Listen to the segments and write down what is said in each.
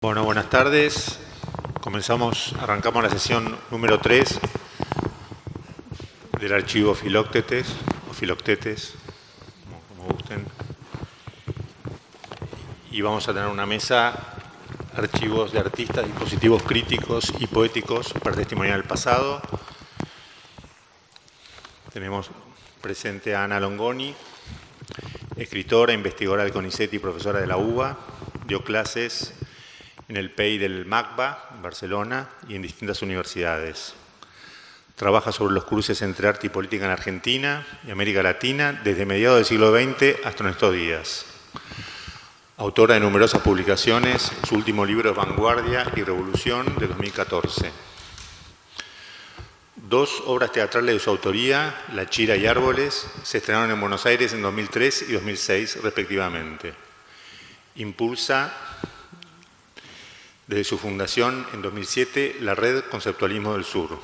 Bueno, buenas tardes. Arrancamos la sesión número 3 del archivo Filoctetes, o Filoctetes, como gusten. Y vamos a tener una mesa, archivos de artistas, dispositivos críticos y poéticos para testimoniar el pasado. Tenemos presente a Ana Longoni, escritora, investigadora del CONICET y profesora de la UBA. Dio clases en el PEI del MACBA, en Barcelona, y en distintas universidades. Trabaja sobre los cruces entre arte y política en Argentina y América Latina desde mediados del siglo XX hasta nuestros días. Autora de numerosas publicaciones, su último libro es Vanguardia y Revolución, de 2014. 2 obras teatrales de su autoría, La Chira y Árboles, se estrenaron en Buenos Aires en 2003 y 2006, respectivamente. Impulsa, desde su fundación en 2007, la Red Conceptualismo del Sur.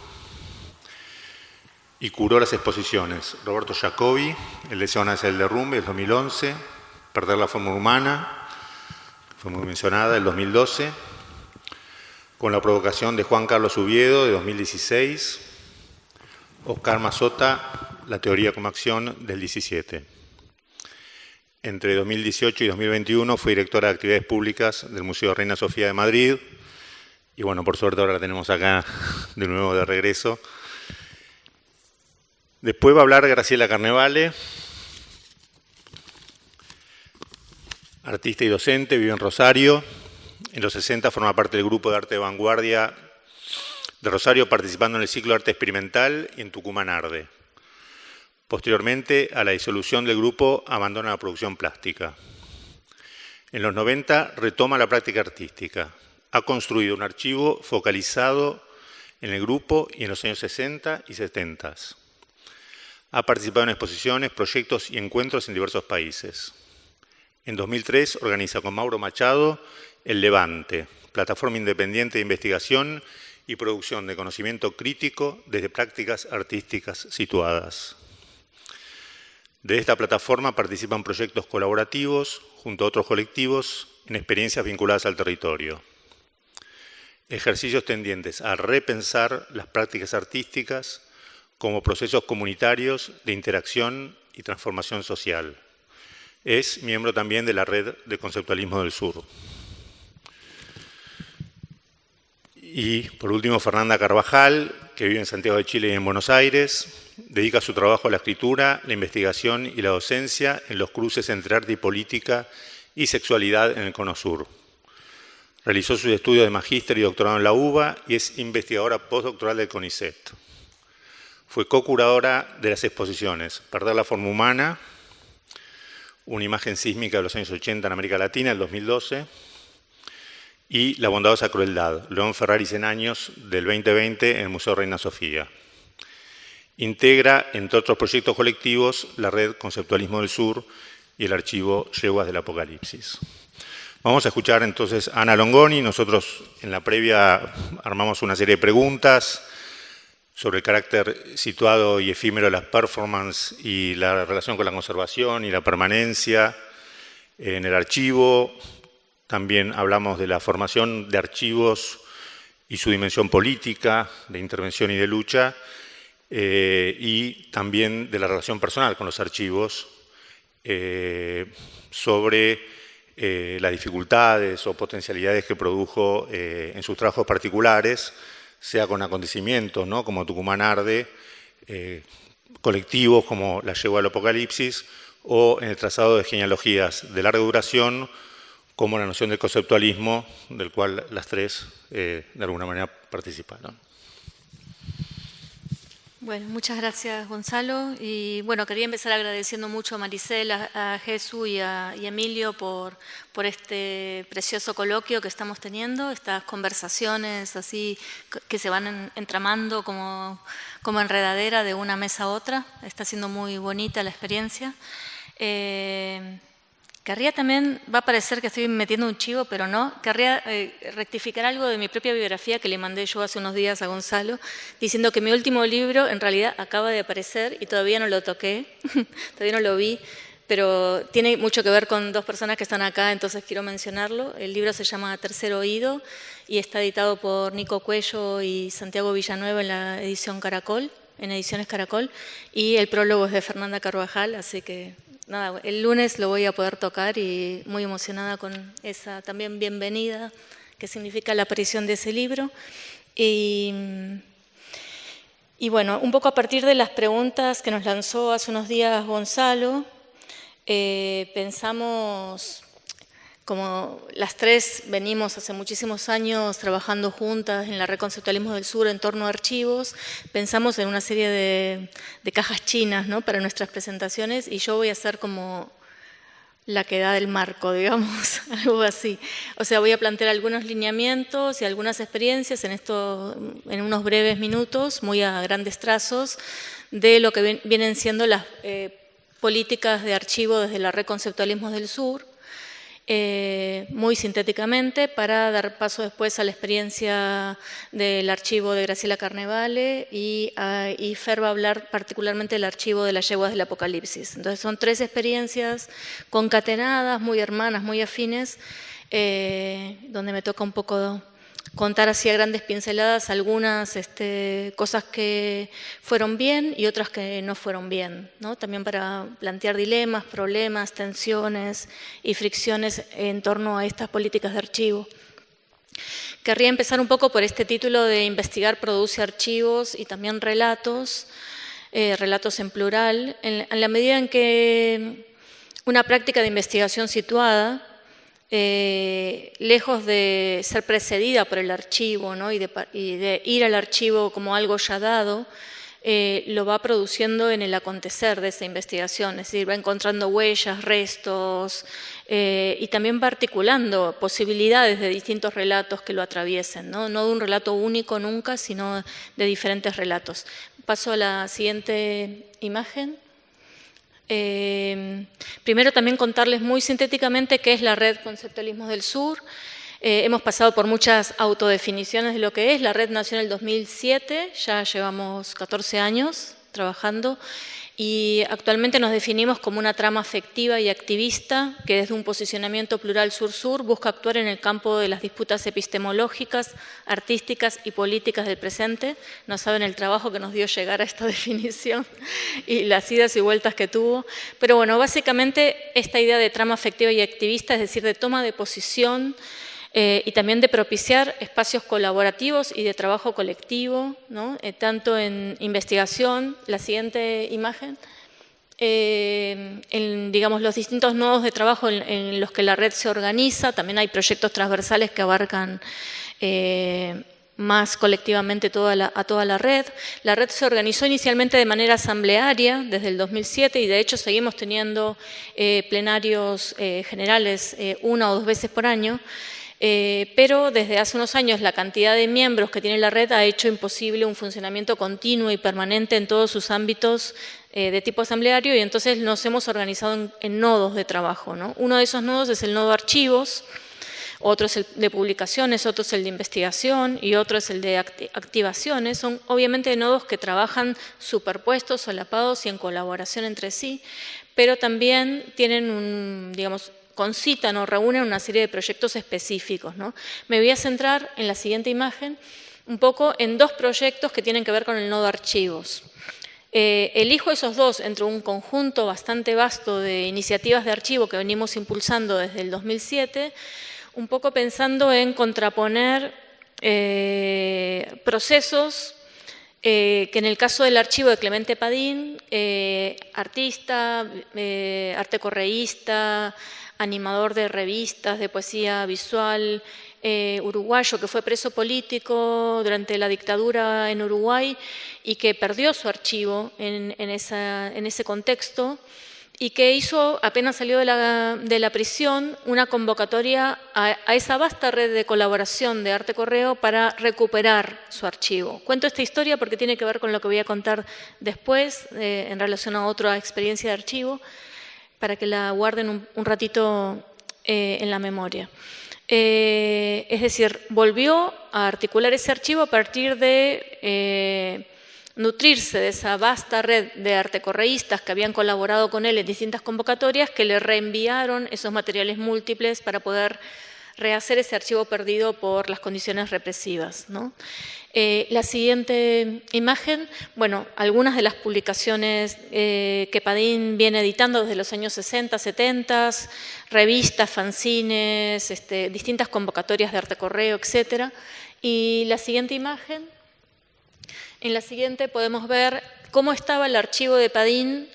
Y curó las exposiciones Roberto Jacobi, El deseo nace del derrumbe, del 2011, Perder la forma humana, fue muy mencionada, del 2012, Con la provocación de Juan Carlos Ubiedo, de 2016, Oscar Mazota, La teoría como acción, del 17. Entre 2018 y 2021 fue directora de actividades públicas del Museo Reina Sofía de Madrid. Y bueno, por suerte ahora la tenemos acá de nuevo de regreso. Después va a hablar Graciela Carnevale, artista y docente, vive en Rosario. En los 60 forma parte del grupo de arte de vanguardia de Rosario, participando en el ciclo de arte experimental y en Tucumán Arde. Posteriormente, a la disolución del grupo, abandona la producción plástica. En los 90 retoma la práctica artística. Ha construido un archivo focalizado en el grupo y en los años 60 y 70. Ha participado en exposiciones, proyectos y encuentros en diversos países. En 2003 organiza con Mauro Machado El Levante, plataforma independiente de investigación y producción de conocimiento crítico desde prácticas artísticas situadas. De esta plataforma participan proyectos colaborativos junto a otros colectivos en experiencias vinculadas al territorio. Ejercicios tendientes a repensar las prácticas artísticas como procesos comunitarios de interacción y transformación social. Es miembro también de la Red de Conceptualismo del Sur. Y por último, Fernanda Carvajal, que vive en Santiago de Chile y en Buenos Aires, dedica su trabajo a la escritura, la investigación y la docencia en los cruces entre arte y política y sexualidad en el Cono Sur. Realizó sus estudios de magíster y doctorado en la UBA y es investigadora postdoctoral del CONICET. Fue co-curadora de las exposiciones Perder la forma humana, una imagen sísmica de los años 80 en América Latina, el 2012, y La bondadosa crueldad, León Ferrari 100 años, del 2020, en el Museo Reina Sofía. Integra, entre otros proyectos colectivos, la Red Conceptualismo del Sur y el archivo Yeguas del Apocalipsis. Vamos a escuchar entonces a Ana Longoni. Nosotros en la previa armamos una serie de preguntas sobre el carácter situado y efímero de las performances y la relación con la conservación y la permanencia en el archivo. También hablamos de la formación de archivos y su dimensión política, de intervención y de lucha, y también de la relación personal con los archivos, sobre las dificultades o potencialidades que produjo en sus trabajos particulares, sea con acontecimientos, ¿no?, como Tucumán Arde, colectivos como la Yegua del Apocalipsis, o en el trazado de genealogías de larga duración, como la noción del conceptualismo, del cual las tres de alguna manera participaron. Bueno, muchas gracias, Gonzalo. Y bueno, quería empezar agradeciendo mucho a Maricela, a Jesús y a Emilio por este precioso coloquio que estamos teniendo, estas conversaciones así que se van entramando como enredadera de una mesa a otra. Está siendo muy bonita la experiencia. Querría también, va a parecer que estoy metiendo un chivo, pero no, querría rectificar algo de mi propia biografía que le mandé yo hace unos días a Gonzalo, diciendo que mi último libro en realidad acaba de aparecer y todavía no lo toqué, todavía no lo vi, pero tiene mucho que ver con dos personas que están acá, entonces quiero mencionarlo. El libro se llama Tercer Oído y está editado por Nico Cuello y Santiago Villanueva en la edición Caracol, en Ediciones Caracol, y el prólogo es de Fernanda Carvajal, así que nada, el lunes lo voy a poder tocar y muy emocionada con esa también bienvenida que significa la aparición de ese libro. Y bueno, un poco a partir de las preguntas que nos lanzó hace unos días Gonzalo, pensamos, como las tres venimos hace muchísimos años trabajando juntas en la Red Conceptualismo del Sur en torno a archivos, pensamos en una serie de cajas chinas, ¿no?, para nuestras presentaciones, y yo voy a ser como la que da el marco, digamos, algo así. O sea, voy a plantear algunos lineamientos y algunas experiencias en unos breves minutos, muy a grandes trazos, de lo que vienen siendo las políticas de archivo desde la Red Conceptualismo del Sur, muy sintéticamente, para dar paso después a la experiencia del archivo de Graciela Carnevale y Fer va a hablar particularmente del archivo de las yeguas del Apocalipsis. Entonces son tres experiencias concatenadas, muy hermanas, muy afines, donde me toca un poco contar así a grandes pinceladas algunas cosas que fueron bien y otras que no fueron bien, ¿no? También para plantear dilemas, problemas, tensiones y fricciones en torno a estas políticas de archivo. Querría empezar un poco por este título de Investigar produce archivos y también relatos, relatos en plural, en la medida en que una práctica de investigación situada, lejos de ser precedida por el archivo, ¿no?, y de ir al archivo como algo ya dado, lo va produciendo en el acontecer de esa investigación, es decir, va encontrando huellas, restos y también va articulando posibilidades de distintos relatos que lo atraviesen, ¿no? No de un relato único nunca, sino de diferentes relatos. Paso a la siguiente imagen. Primero también contarles muy sintéticamente qué es la Red Conceptualismos del Sur. Hemos pasado por muchas autodefiniciones de lo que es. La red nació en el 2007, ya llevamos 14 años trabajando y actualmente nos definimos como una trama afectiva y activista que desde un posicionamiento plural sur-sur busca actuar en el campo de las disputas epistemológicas, artísticas y políticas del presente. No saben el trabajo que nos dio llegar a esta definición y las idas y vueltas que tuvo. Pero bueno, básicamente esta idea de trama afectiva y activista, es decir, de toma de posición, y también de propiciar espacios colaborativos y de trabajo colectivo, ¿no? Tanto en investigación, la siguiente imagen, en digamos, los distintos nodos de trabajo en los que la red se organiza. También hay proyectos transversales que abarcan más colectivamente a toda la red. La red se organizó inicialmente de manera asamblearia desde el 2007 y de hecho seguimos teniendo plenarios generales una o dos veces por año. Pero desde hace unos años la cantidad de miembros que tiene la red ha hecho imposible un funcionamiento continuo y permanente en todos sus ámbitos de tipo asambleario y entonces nos hemos organizado en nodos de trabajo, ¿no? Uno de esos nodos es el nodo archivos, otro es el de publicaciones, otro es el de investigación y otro es el de activaciones. Son obviamente nodos que trabajan superpuestos, solapados y en colaboración entre sí, pero también tienen concitan o reúnen una serie de proyectos específicos, ¿no? Me voy a centrar en la siguiente imagen un poco en dos proyectos que tienen que ver con el nodo archivos. Elijo esos dos entre un conjunto bastante vasto de iniciativas de archivo que venimos impulsando desde el 2007, un poco pensando en contraponer procesos que en el caso del archivo de Clemente Padín, artista, arte correísta, animador de revistas de poesía visual uruguayo, que fue preso político durante la dictadura en Uruguay y que perdió su archivo en ese contexto y que hizo, apenas salió de la prisión, una convocatoria a esa vasta red de colaboración de Arte Correo para recuperar su archivo. Cuento esta historia porque tiene que ver con lo que voy a contar después en relación a otra experiencia de archivo, para que la guarden un ratito en la memoria. Es decir, volvió a articular ese archivo a partir de nutrirse de esa vasta red de artecorreístas que habían colaborado con él en distintas convocatorias, que le reenviaron esos materiales múltiples para poder rehacer ese archivo perdido por las condiciones represivas, ¿no? La siguiente imagen, bueno, algunas de las publicaciones que Padín viene editando desde los años 60, 70, revistas, fanzines, distintas convocatorias de arte correo, etc. Y la siguiente imagen, en la siguiente podemos ver cómo estaba el archivo de Padín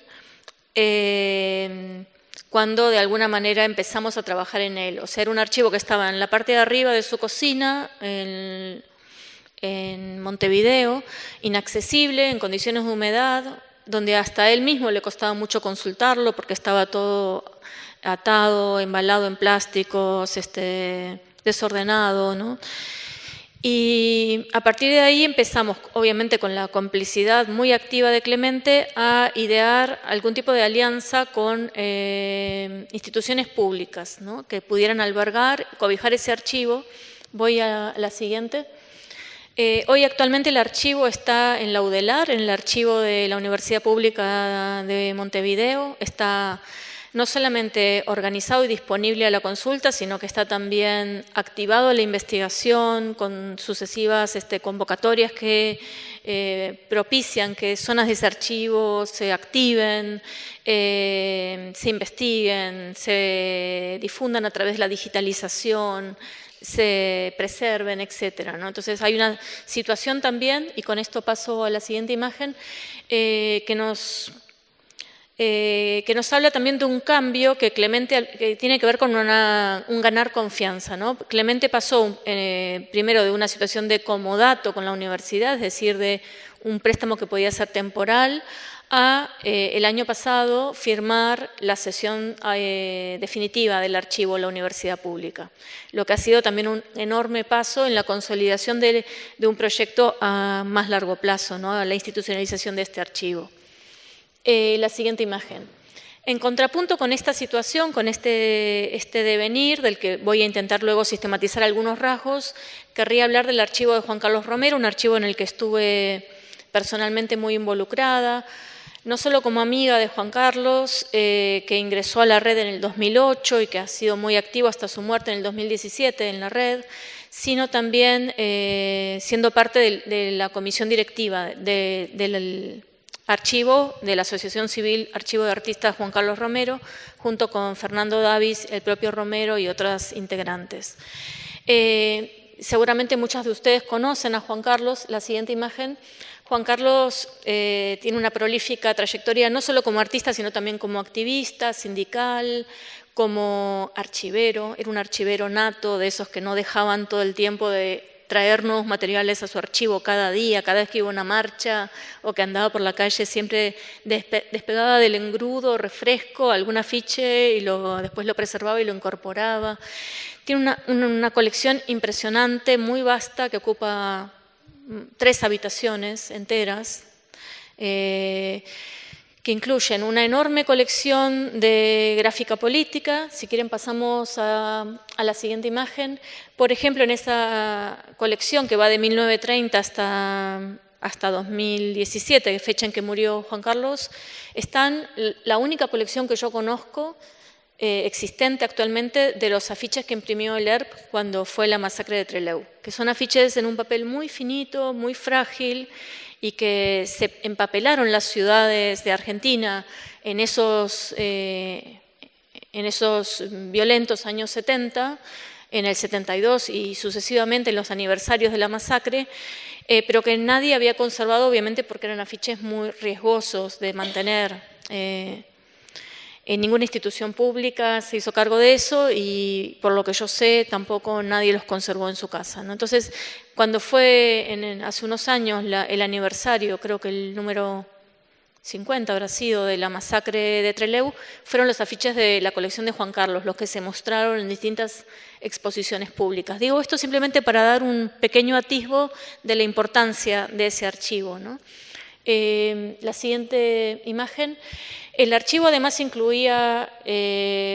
cuando de alguna manera empezamos a trabajar en él. O sea, era un archivo que estaba en la parte de arriba de su cocina, en Montevideo, inaccesible, en condiciones de humedad, donde hasta él mismo le costaba mucho consultarlo porque estaba todo atado, embalado en plásticos, desordenado, ¿no? Y a partir de ahí empezamos, obviamente con la complicidad muy activa de Clemente, a idear algún tipo de alianza con instituciones públicas, ¿no? Que pudieran albergar, cobijar ese archivo. Voy a la siguiente. Hoy actualmente el archivo está en la UDELAR, en el archivo de la Universidad Pública de Montevideo. Está no solamente organizado y disponible a la consulta, sino que está también activado a la investigación con sucesivas convocatorias que propician que zonas de ese archivo se activen, se investiguen, se difundan a través de la digitalización, se preserven, etcétera, ¿no? Entonces hay una situación también, y con esto paso a la siguiente imagen, que nos habla también de un cambio que Clemente tiene que ver con un ganar confianza, ¿no? Clemente pasó primero de una situación de comodato con la universidad, es decir, de un préstamo que podía ser temporal, a el año pasado firmar la cesión definitiva del archivo de la universidad pública, lo que ha sido también un enorme paso en la consolidación de un proyecto a más largo plazo, ¿no? A la institucionalización de este archivo. La siguiente imagen. En contrapunto con esta situación, con este devenir, del que voy a intentar luego sistematizar algunos rasgos, querría hablar del archivo de Juan Carlos Romero, un archivo en el que estuve personalmente muy involucrada, no solo como amiga de Juan Carlos, que ingresó a la red en el 2008 y que ha sido muy activo hasta su muerte en el 2017 en la red, sino también siendo parte de la comisión directiva del archivo de la Asociación Civil Archivo de Artistas Juan Carlos Romero, junto con Fernando Davis, el propio Romero y otras integrantes. Seguramente muchas de ustedes conocen a Juan Carlos. La siguiente imagen. Juan Carlos tiene una prolífica trayectoria no solo como artista, sino también como activista, sindical, como archivero. Era un archivero nato, de esos que no dejaban todo el tiempo de traer nuevos materiales a su archivo cada día, cada vez que iba a una marcha o que andaba por la calle, siempre despegaba del engrudo, refresco, algún afiche y después lo preservaba y lo incorporaba. Tiene una colección impresionante, muy vasta, que ocupa 3 habitaciones enteras, que incluyen una enorme colección de gráfica política. Si quieren pasamos a la siguiente imagen. Por ejemplo, en esa colección que va de 1930 hasta 2017, fecha en que murió Juan Carlos, están la única colección que yo conozco existente actualmente de los afiches que imprimió el ERP cuando fue la masacre de Trelew, que son afiches en un papel muy finito, muy frágil, y que se empapelaron las ciudades de Argentina en esos violentos años 70, en el 72 y sucesivamente en los aniversarios de la masacre, pero que nadie había conservado, obviamente porque eran afiches muy riesgosos de mantener. En ninguna institución pública se hizo cargo de eso y, por lo que yo sé, tampoco nadie los conservó en su casa, ¿no? Entonces, cuando fue hace unos años el aniversario, creo que el número 50 habrá sido, de la masacre de Trelew, fueron los afiches de la colección de Juan Carlos, los que se mostraron en distintas exposiciones públicas. Digo esto simplemente para dar un pequeño atisbo de la importancia de ese archivo, ¿no? La siguiente imagen. El archivo además incluía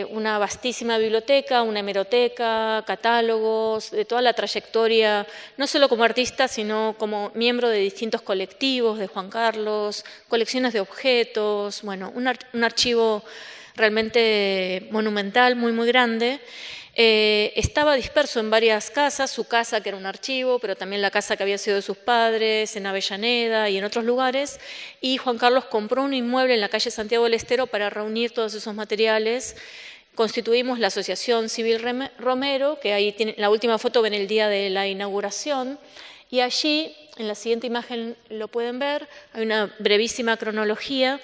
una vastísima biblioteca, una hemeroteca, catálogos, de toda la trayectoria, no solo como artista, sino como miembro de distintos colectivos de Juan Carlos, colecciones de objetos, bueno, un archivo realmente monumental, muy, muy grande. Estaba disperso en varias casas, su casa que era un archivo, pero también la casa que había sido de sus padres, en Avellaneda y en otros lugares, y Juan Carlos compró un inmueble en la calle Santiago del Estero para reunir todos esos materiales. Constituimos la Asociación Civil Romero, que ahí tiene, la última foto ven el día de la inauguración, y allí, en la siguiente imagen lo pueden ver, hay una brevísima cronología,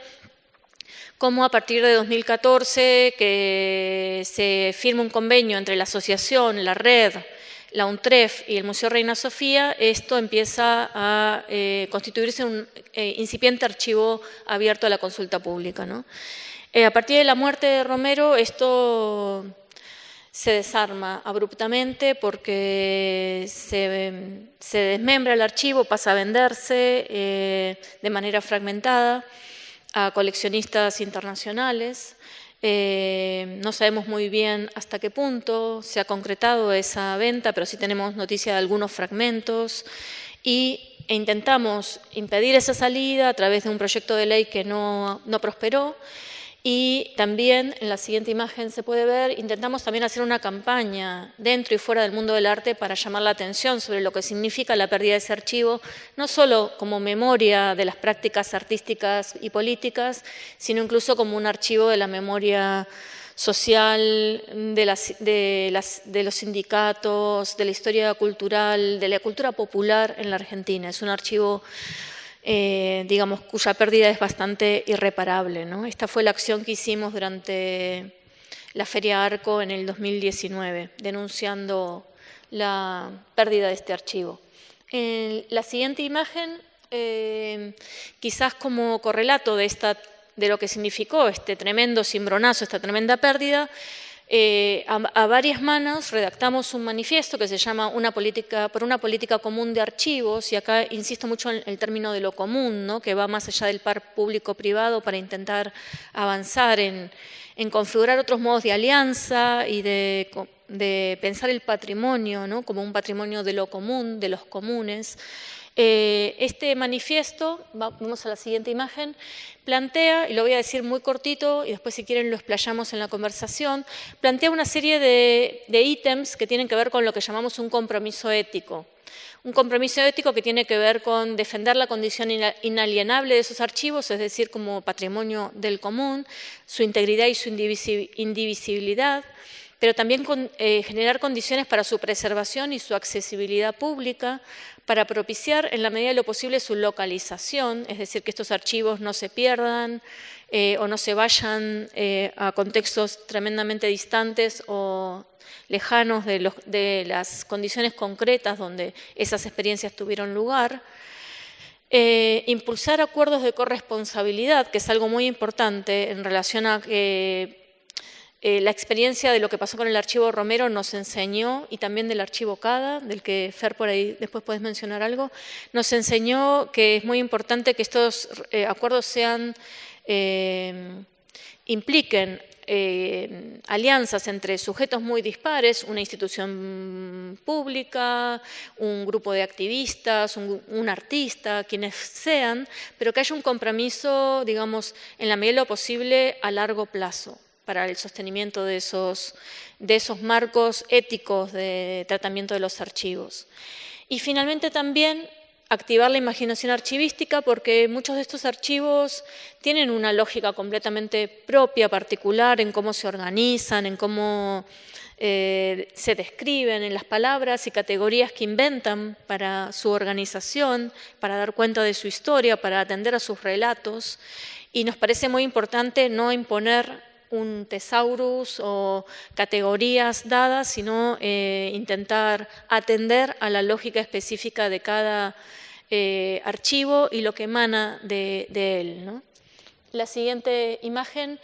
como a partir de 2014 que se firma un convenio entre la asociación, la red, la UNTREF y el Museo Reina Sofía, esto empieza a constituirse un incipiente archivo abierto a la consulta pública, ¿no? A partir de la muerte de Romero, esto se desarma abruptamente porque se desmembra el archivo, pasa a venderse de manera fragmentada a coleccionistas internacionales. No sabemos muy bien hasta qué punto se ha concretado esa venta, pero sí tenemos noticia de algunos fragmentos e intentamos impedir esa salida a través de un proyecto de ley que no prosperó. Y también, en la siguiente imagen se puede ver, intentamos también hacer una campaña dentro y fuera del mundo del arte para llamar la atención sobre lo que significa la pérdida de ese archivo, no solo como memoria de las prácticas artísticas y políticas, sino incluso como un archivo de la memoria social, de los sindicatos, de la historia cultural, de la cultura popular en la Argentina. Es un archivo digamos, cuya pérdida es bastante irreparable, ¿no? Esta fue la acción que hicimos durante la Feria Arco en el 2019, denunciando la pérdida de este archivo. La siguiente imagen, quizás como correlato de lo que significó este tremendo cimbronazo, esta tremenda pérdida, a varias manos redactamos un manifiesto que se llama por una política común de archivos, y acá insisto mucho en el término de lo común, ¿no? Que va más allá del par público-privado para intentar avanzar en configurar otros modos de alianza y de pensar el patrimonio, ¿no? Como un patrimonio de lo común, de los comunes. Este manifiesto, vamos a la siguiente imagen, plantea, y lo voy a decir muy cortito y después si quieren lo explayamos en la conversación, plantea una serie de ítems que tienen que ver con lo que llamamos un compromiso ético. Un compromiso ético que tiene que ver con defender la condición inalienable de esos archivos, es decir, como patrimonio del común, su integridad y su indivisibilidad, pero también generar condiciones para su preservación y su accesibilidad pública, para propiciar en la medida de lo posible su localización, es decir, que estos archivos no se pierdan o no se vayan a contextos tremendamente distantes o lejanos de las condiciones concretas donde esas experiencias tuvieron lugar. Impulsar acuerdos de corresponsabilidad, que es algo muy importante en relación a que la experiencia de lo que pasó con el archivo Romero nos enseñó, y también del archivo CADA, del que Fer por ahí después puedes mencionar algo, nos enseñó que es muy importante que estos acuerdos impliquen alianzas entre sujetos muy dispares, una institución pública, un grupo de activistas, un artista, quienes sean, pero que haya un compromiso, digamos, en la medida de lo posible a largo plazo para el sostenimiento de esos marcos éticos de tratamiento de los archivos. Y finalmente también activar la imaginación archivística, porque muchos de estos archivos tienen una lógica completamente propia, particular, en cómo se organizan, en cómo se describen, en las palabras y categorías que inventan para su organización, para dar cuenta de su historia, para atender a sus relatos. Y nos parece muy importante no imponer un thesaurus o categorías dadas, sino intentar atender a la lógica específica de cada archivo y lo que emana de él, ¿no? La siguiente imagen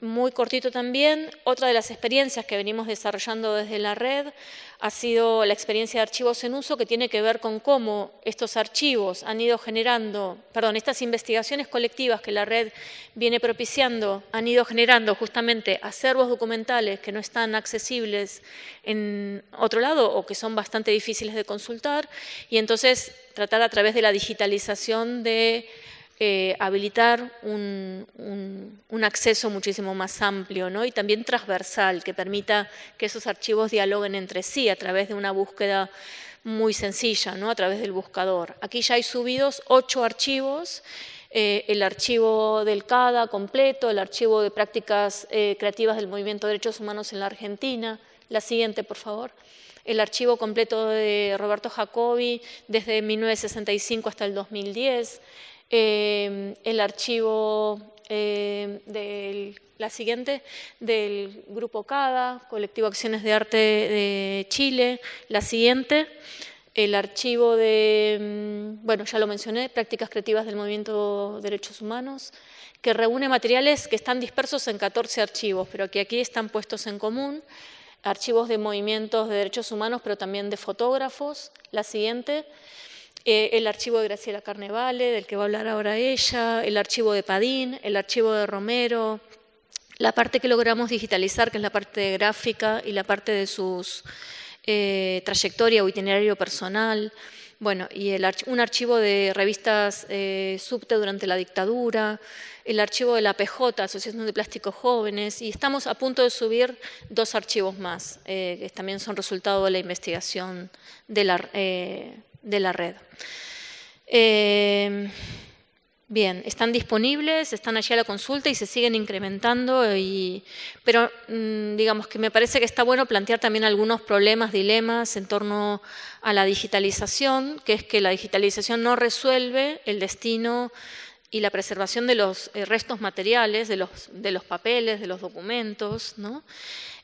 muy cortito también, otra de las experiencias que venimos desarrollando desde la red ha sido la experiencia de archivos en uso, que tiene que ver con cómo estos archivos han ido generando, estas investigaciones colectivas que la red viene propiciando, han ido generando justamente acervos documentales que no están accesibles en otro lado o que son bastante difíciles de consultar, y entonces tratar a través de la digitalización de habilitar un acceso muchísimo más amplio, ¿no? Y también transversal, que permita que esos archivos dialoguen entre sí a través de una búsqueda muy sencilla, ¿no? A través del buscador. Aquí ya hay subidos 8 archivos, el archivo del CADA completo, el archivo de prácticas creativas del Movimiento de Derechos Humanos en la Argentina. La siguiente, por favor. El archivo completo de Roberto Jacobi desde 1965 hasta el 2010. El archivo la siguiente, del Grupo CADA, Colectivo Acciones de Arte de Chile. La siguiente, el archivo de, ya lo mencioné, Prácticas Creativas del Movimiento de Derechos Humanos, que reúne materiales que están dispersos en 14 archivos, pero que aquí están puestos en común. Archivos de movimientos de derechos humanos, pero también de fotógrafos. La siguiente, el archivo de Graciela Carnevale, del que va a hablar ahora ella, el archivo de Padín, el archivo de Romero, la parte que logramos digitalizar, que es la parte gráfica y la parte de sus trayectoria o itinerario personal, y un archivo de revistas Subte durante la dictadura, el archivo de la PJ, Asociación de Plásticos Jóvenes, y estamos a punto de subir 2 archivos más, que también son resultado de la investigación de la red. Bien, están disponibles, están allí a la consulta y se siguen incrementando, pero digamos que me parece que está bueno plantear también algunos problemas, dilemas en torno a la digitalización, que es que la digitalización no resuelve el destino y la preservación de los restos materiales, de los papeles, de los documentos, ¿no?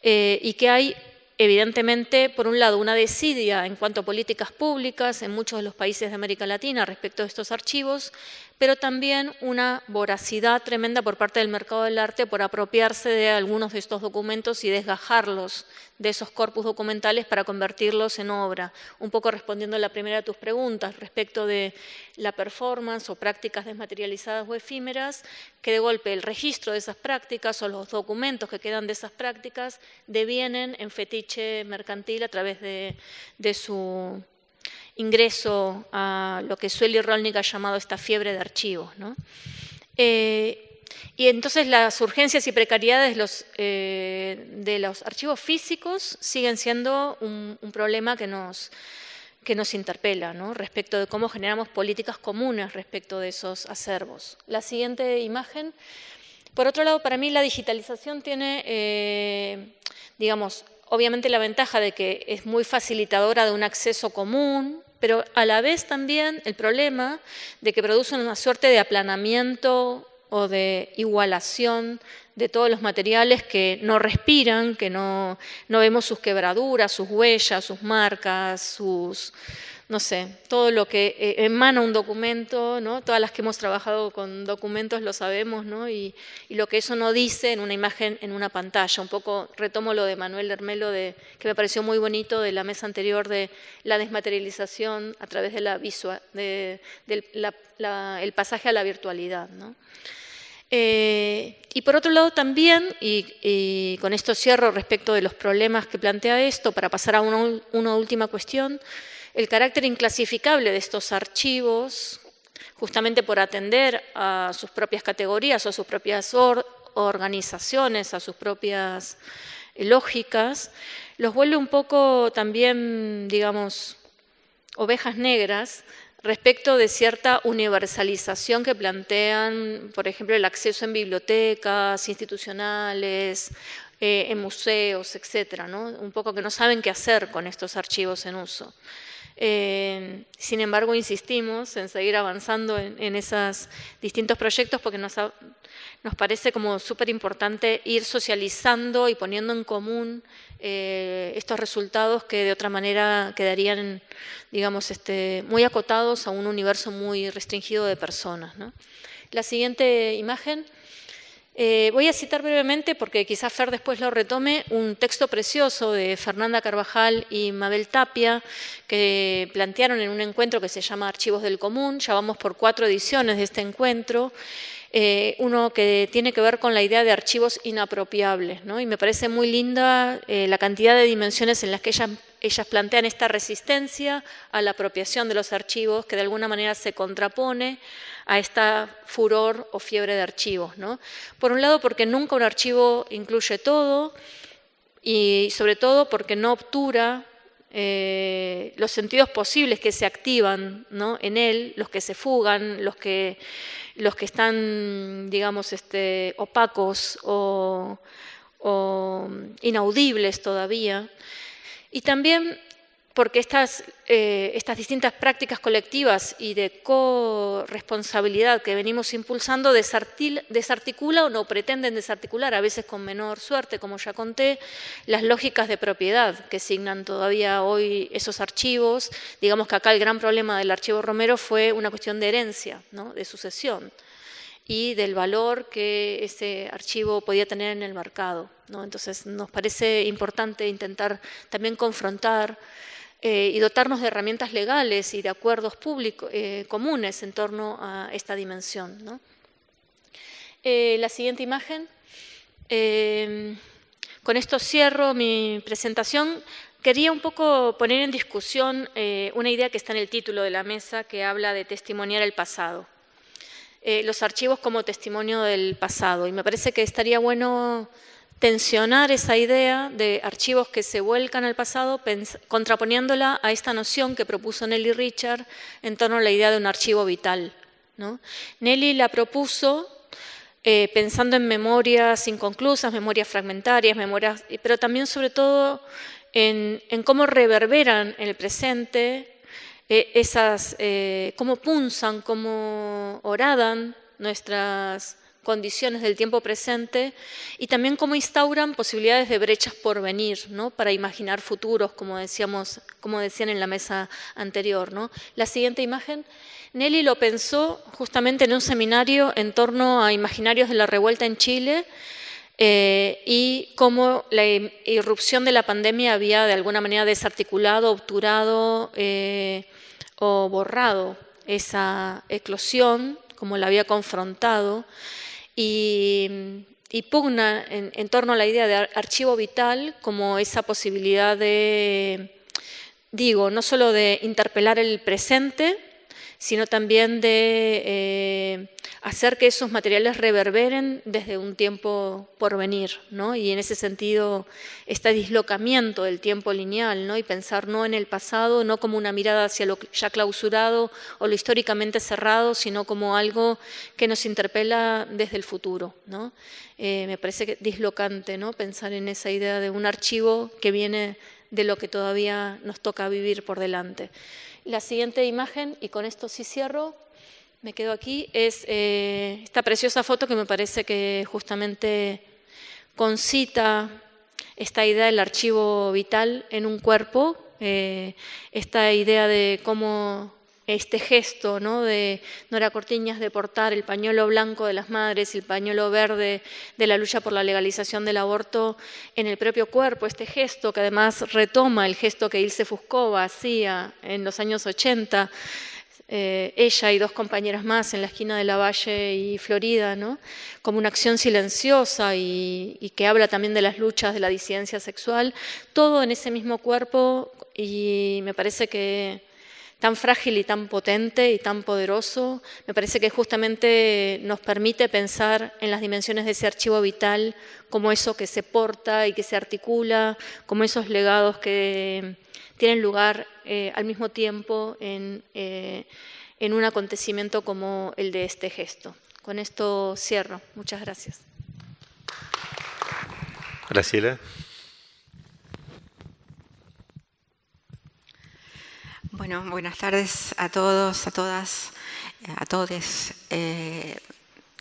Y que hay evidentemente, por un lado, una desidia en cuanto a políticas públicas en muchos de los países de América Latina respecto de estos archivos, pero también una voracidad tremenda por parte del mercado del arte por apropiarse de algunos de estos documentos y desgajarlos de esos corpus documentales para convertirlos en obra. Un poco respondiendo a la primera de tus preguntas respecto de la performance o prácticas desmaterializadas o efímeras, que de golpe el registro de esas prácticas o los documentos que quedan de esas prácticas devienen en fetiche mercantil a través de su ingreso a lo que Sueli Rolnik ha llamado esta fiebre de archivos, ¿no? Y entonces las urgencias y precariedades de los archivos físicos siguen siendo un problema que nos interpela, ¿no? Respecto de cómo generamos políticas comunes respecto de esos acervos. La siguiente imagen. Por otro lado, para mí la digitalización tiene, obviamente la ventaja de que es muy facilitadora de un acceso común, pero a la vez también el problema de que produce una suerte de aplanamiento o de igualación de todos los materiales que no respiran, que no vemos sus quebraduras, sus huellas, sus marcas, todo lo que emana un documento, ¿no? Todas las que hemos trabajado con documentos lo sabemos, ¿no? Y lo que eso no dice en una imagen, en una pantalla. Un poco retomo lo de Manuel Hermelo, que me pareció muy bonito de la mesa anterior, de la desmaterialización a través de el pasaje a la virtualidad, ¿no? Y por otro lado también, y con esto cierro respecto de los problemas que plantea esto, para pasar a una última cuestión, el carácter inclasificable de estos archivos, justamente por atender a sus propias categorías o a sus propias organizaciones, a sus propias lógicas, los vuelve un poco también, ovejas negras respecto de cierta universalización que plantean, por ejemplo, el acceso en bibliotecas institucionales, en museos, etcétera, ¿no? Un poco que no saben qué hacer con estos archivos en uso. Sin embargo, insistimos en seguir avanzando en esos distintos proyectos porque nos parece como súper importante ir socializando y poniendo en común estos resultados que de otra manera quedarían, muy acotados a un universo muy restringido de personas, ¿no? La siguiente imagen. Voy a citar brevemente, porque quizás Fer después lo retome, un texto precioso de Fernanda Carvajal y Mabel Tapia, que plantearon en un encuentro que se llama Archivos del Común. Ya vamos por 4 ediciones de este encuentro. Uno que tiene que ver con la idea de archivos inapropiables, ¿no? Y me parece muy linda la cantidad de dimensiones en las que ellas plantean esta resistencia a la apropiación de los archivos, que de alguna manera se contrapone a esta furor o fiebre de archivos, ¿no? Por un lado, porque nunca un archivo incluye todo, y sobre todo porque no obtura los sentidos posibles que se activan, ¿no?, en él, los que se fugan, los que están, digamos, opacos o inaudibles todavía. Y también porque estas distintas prácticas colectivas y de corresponsabilidad que venimos impulsando desarticulan o pretenden desarticular, a veces con menor suerte, como ya conté, las lógicas de propiedad que signan todavía hoy esos archivos. Digamos que acá el gran problema del archivo Romero fue una cuestión de herencia, ¿no?, de sucesión, y del valor que ese archivo podía tener en el mercado, ¿no? Entonces nos parece importante intentar también confrontar y dotarnos de herramientas legales y de acuerdos públicos comunes en torno a esta dimensión, ¿no? La siguiente imagen. Con esto cierro mi presentación. Quería un poco poner en discusión una idea que está en el título de la mesa, que habla de testimoniar el pasado. Los archivos como testimonio del pasado. Y me parece que estaría bueno tensionar esa idea de archivos que se vuelcan al pasado, contraponiéndola a esta noción que propuso Nelly Richard en torno a la idea de un archivo vital, ¿no? Nelly la propuso pensando en memorias inconclusas, memorias fragmentarias, pero también sobre todo en cómo reverberan en el presente, cómo punzan, cómo horadan nuestras condiciones del tiempo presente, y también cómo instauran posibilidades de brechas por venir, ¿no?, para imaginar futuros, como decían en la mesa anterior, ¿no? La siguiente imagen. Nelly lo pensó justamente en un seminario en torno a imaginarios de la revuelta en Chile, y cómo la irrupción de la pandemia había de alguna manera desarticulado, obturado o borrado esa eclosión, como la había confrontado, y pugna en torno a la idea de archivo vital como esa posibilidad de, no solo de interpelar el presente, sino también de hacer que esos materiales reverberen desde un tiempo por venir, ¿no? Y en ese sentido, este dislocamiento del tiempo lineal, ¿no?, y pensar no en el pasado, no como una mirada hacia lo ya clausurado o lo históricamente cerrado, sino como algo que nos interpela desde el futuro, ¿no? Me parece dislocante, ¿no?, pensar en esa idea de un archivo que viene de lo que todavía nos toca vivir por delante. La siguiente imagen, y con esto sí cierro, me quedo aquí, es esta preciosa foto que me parece que justamente concita esta idea del archivo vital en un cuerpo, esta idea de cómo este gesto, ¿no?, de Nora Cortiñas de portar el pañuelo blanco de las madres y el pañuelo verde de la lucha por la legalización del aborto en el propio cuerpo, este gesto que además retoma el gesto que Ilse Fuscova hacía en los años 80, ella y 2 compañeras más en la esquina de Lavalle y Florida, ¿no?, como una acción silenciosa y que habla también de las luchas de la disidencia sexual, todo en ese mismo cuerpo, y me parece que tan frágil y tan potente y tan poderoso, me parece que justamente nos permite pensar en las dimensiones de ese archivo vital como eso que se porta y que se articula, como esos legados que tienen lugar al mismo tiempo en un acontecimiento como el de este gesto. Con esto cierro. Muchas gracias. Graciela. Bueno, buenas tardes a todos, a todas, a todes.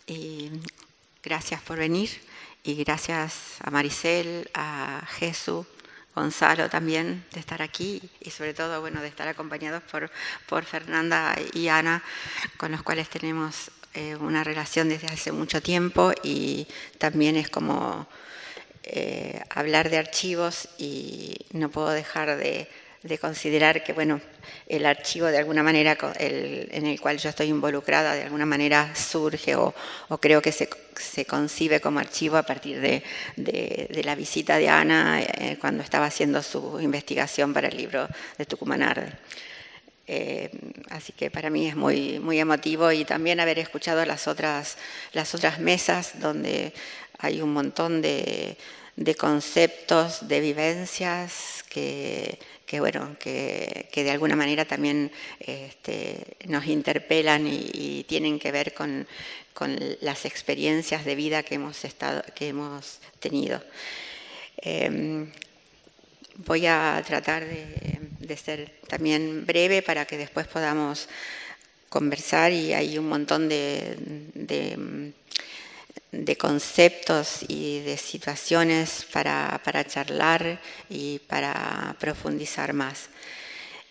Y gracias por venir. Y gracias a Maricel, a Jesús, Gonzalo también de estar aquí. Y sobre todo, bueno, de estar acompañados por Fernanda y Ana, con los cuales tenemos una relación desde hace mucho tiempo y también es como hablar de archivos y no puedo dejar de considerar que, bueno, el archivo de alguna manera en el cual yo estoy involucrada de alguna manera surge o creo que se concibe como archivo a partir de la visita de Ana cuando estaba haciendo su investigación para el libro de Tucumán Arde. Así que para mí es muy, muy emotivo y también haber escuchado las otras mesas donde hay un montón de conceptos, de vivencias que de alguna manera también nos interpelan y tienen que ver con las experiencias de vida que hemos tenido. Voy a tratar de ser también breve para que después podamos conversar y hay un montón de conceptos y de situaciones para charlar y para profundizar más.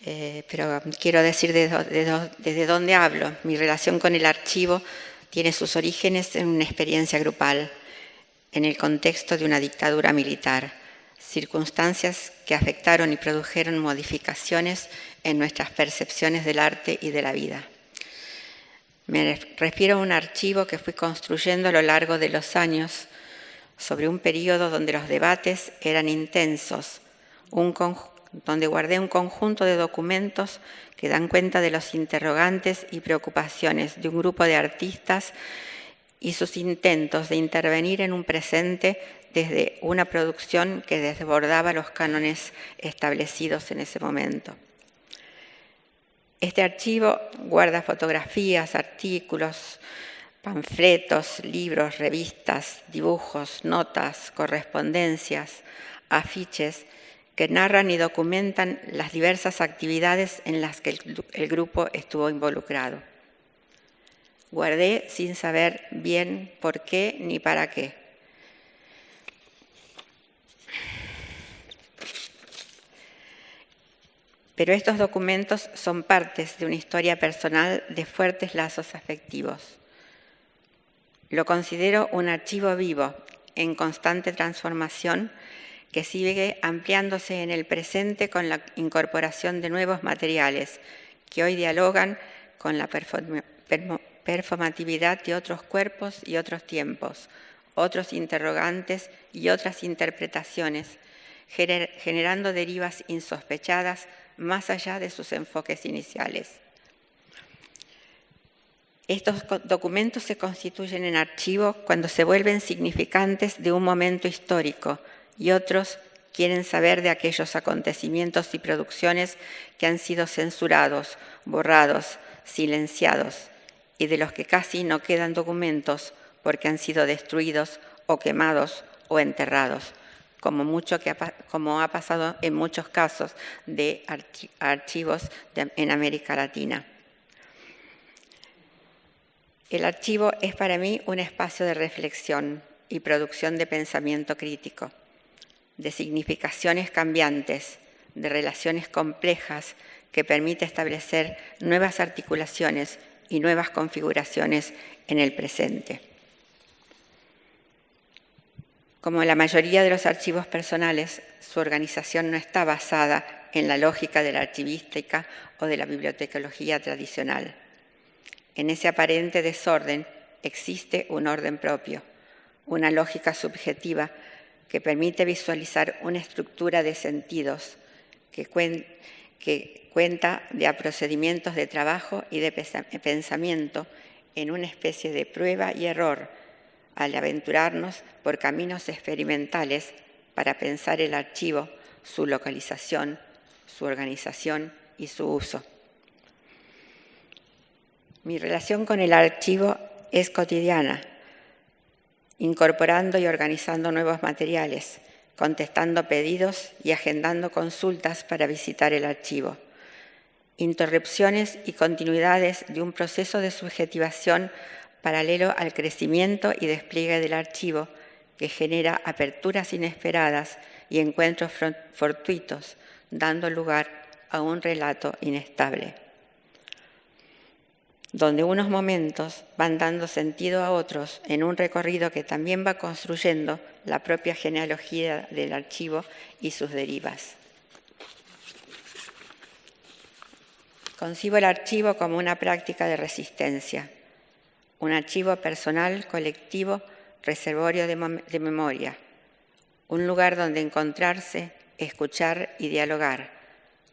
Pero quiero decir desde dónde hablo. Mi relación con el archivo tiene sus orígenes en una experiencia grupal, en el contexto de una dictadura militar, circunstancias que afectaron y produjeron modificaciones en nuestras percepciones del arte y de la vida. Me refiero a un archivo que fui construyendo a lo largo de los años sobre un periodo donde los debates eran intensos, donde guardé un conjunto de documentos que dan cuenta de los interrogantes y preocupaciones de un grupo de artistas y sus intentos de intervenir en un presente desde una producción que desbordaba los cánones establecidos en ese momento. Este archivo guarda fotografías, artículos, panfletos, libros, revistas, dibujos, notas, correspondencias, afiches que narran y documentan las diversas actividades en las que el grupo estuvo involucrado. Guardé sin saber bien por qué ni para qué. Pero estos documentos son partes de una historia personal de fuertes lazos afectivos. Lo considero un archivo vivo, en constante transformación, que sigue ampliándose en el presente con la incorporación de nuevos materiales que hoy dialogan con la performatividad de otros cuerpos y otros tiempos, otros interrogantes y otras interpretaciones, generando derivas insospechadas más allá de sus enfoques iniciales. Estos documentos se constituyen en archivo cuando se vuelven significantes de un momento histórico y otros quieren saber de aquellos acontecimientos y producciones que han sido censurados, borrados, silenciados y de los que casi no quedan documentos porque han sido destruidos o quemados o enterrados, como ha pasado en muchos casos de archivos en América Latina. El archivo es para mí un espacio de reflexión y producción de pensamiento crítico, de significaciones cambiantes, de relaciones complejas que permite establecer nuevas articulaciones y nuevas configuraciones en el presente. Como la mayoría de los archivos personales, su organización no está basada en la lógica de la archivística o de la bibliotecología tradicional. En ese aparente desorden existe un orden propio, una lógica subjetiva que permite visualizar una estructura de sentidos que cuenta de procedimientos de trabajo y de pensamiento en una especie de prueba y error al aventurarnos por caminos experimentales para pensar el archivo, su localización, su organización y su uso. Mi relación con el archivo es cotidiana, incorporando y organizando nuevos materiales, contestando pedidos y agendando consultas para visitar el archivo. Interrupciones y continuidades de un proceso de subjetivación paralelo al crecimiento y despliegue del archivo, que genera aperturas inesperadas y encuentros fortuitos, dando lugar a un relato inestable. donde unos momentos van dando sentido a otros en un recorrido que también va construyendo la propia genealogía del archivo y sus derivas. Concibo el archivo como una práctica de resistencia, un archivo personal, colectivo, reservorio de memoria, un lugar donde encontrarse, escuchar y dialogar,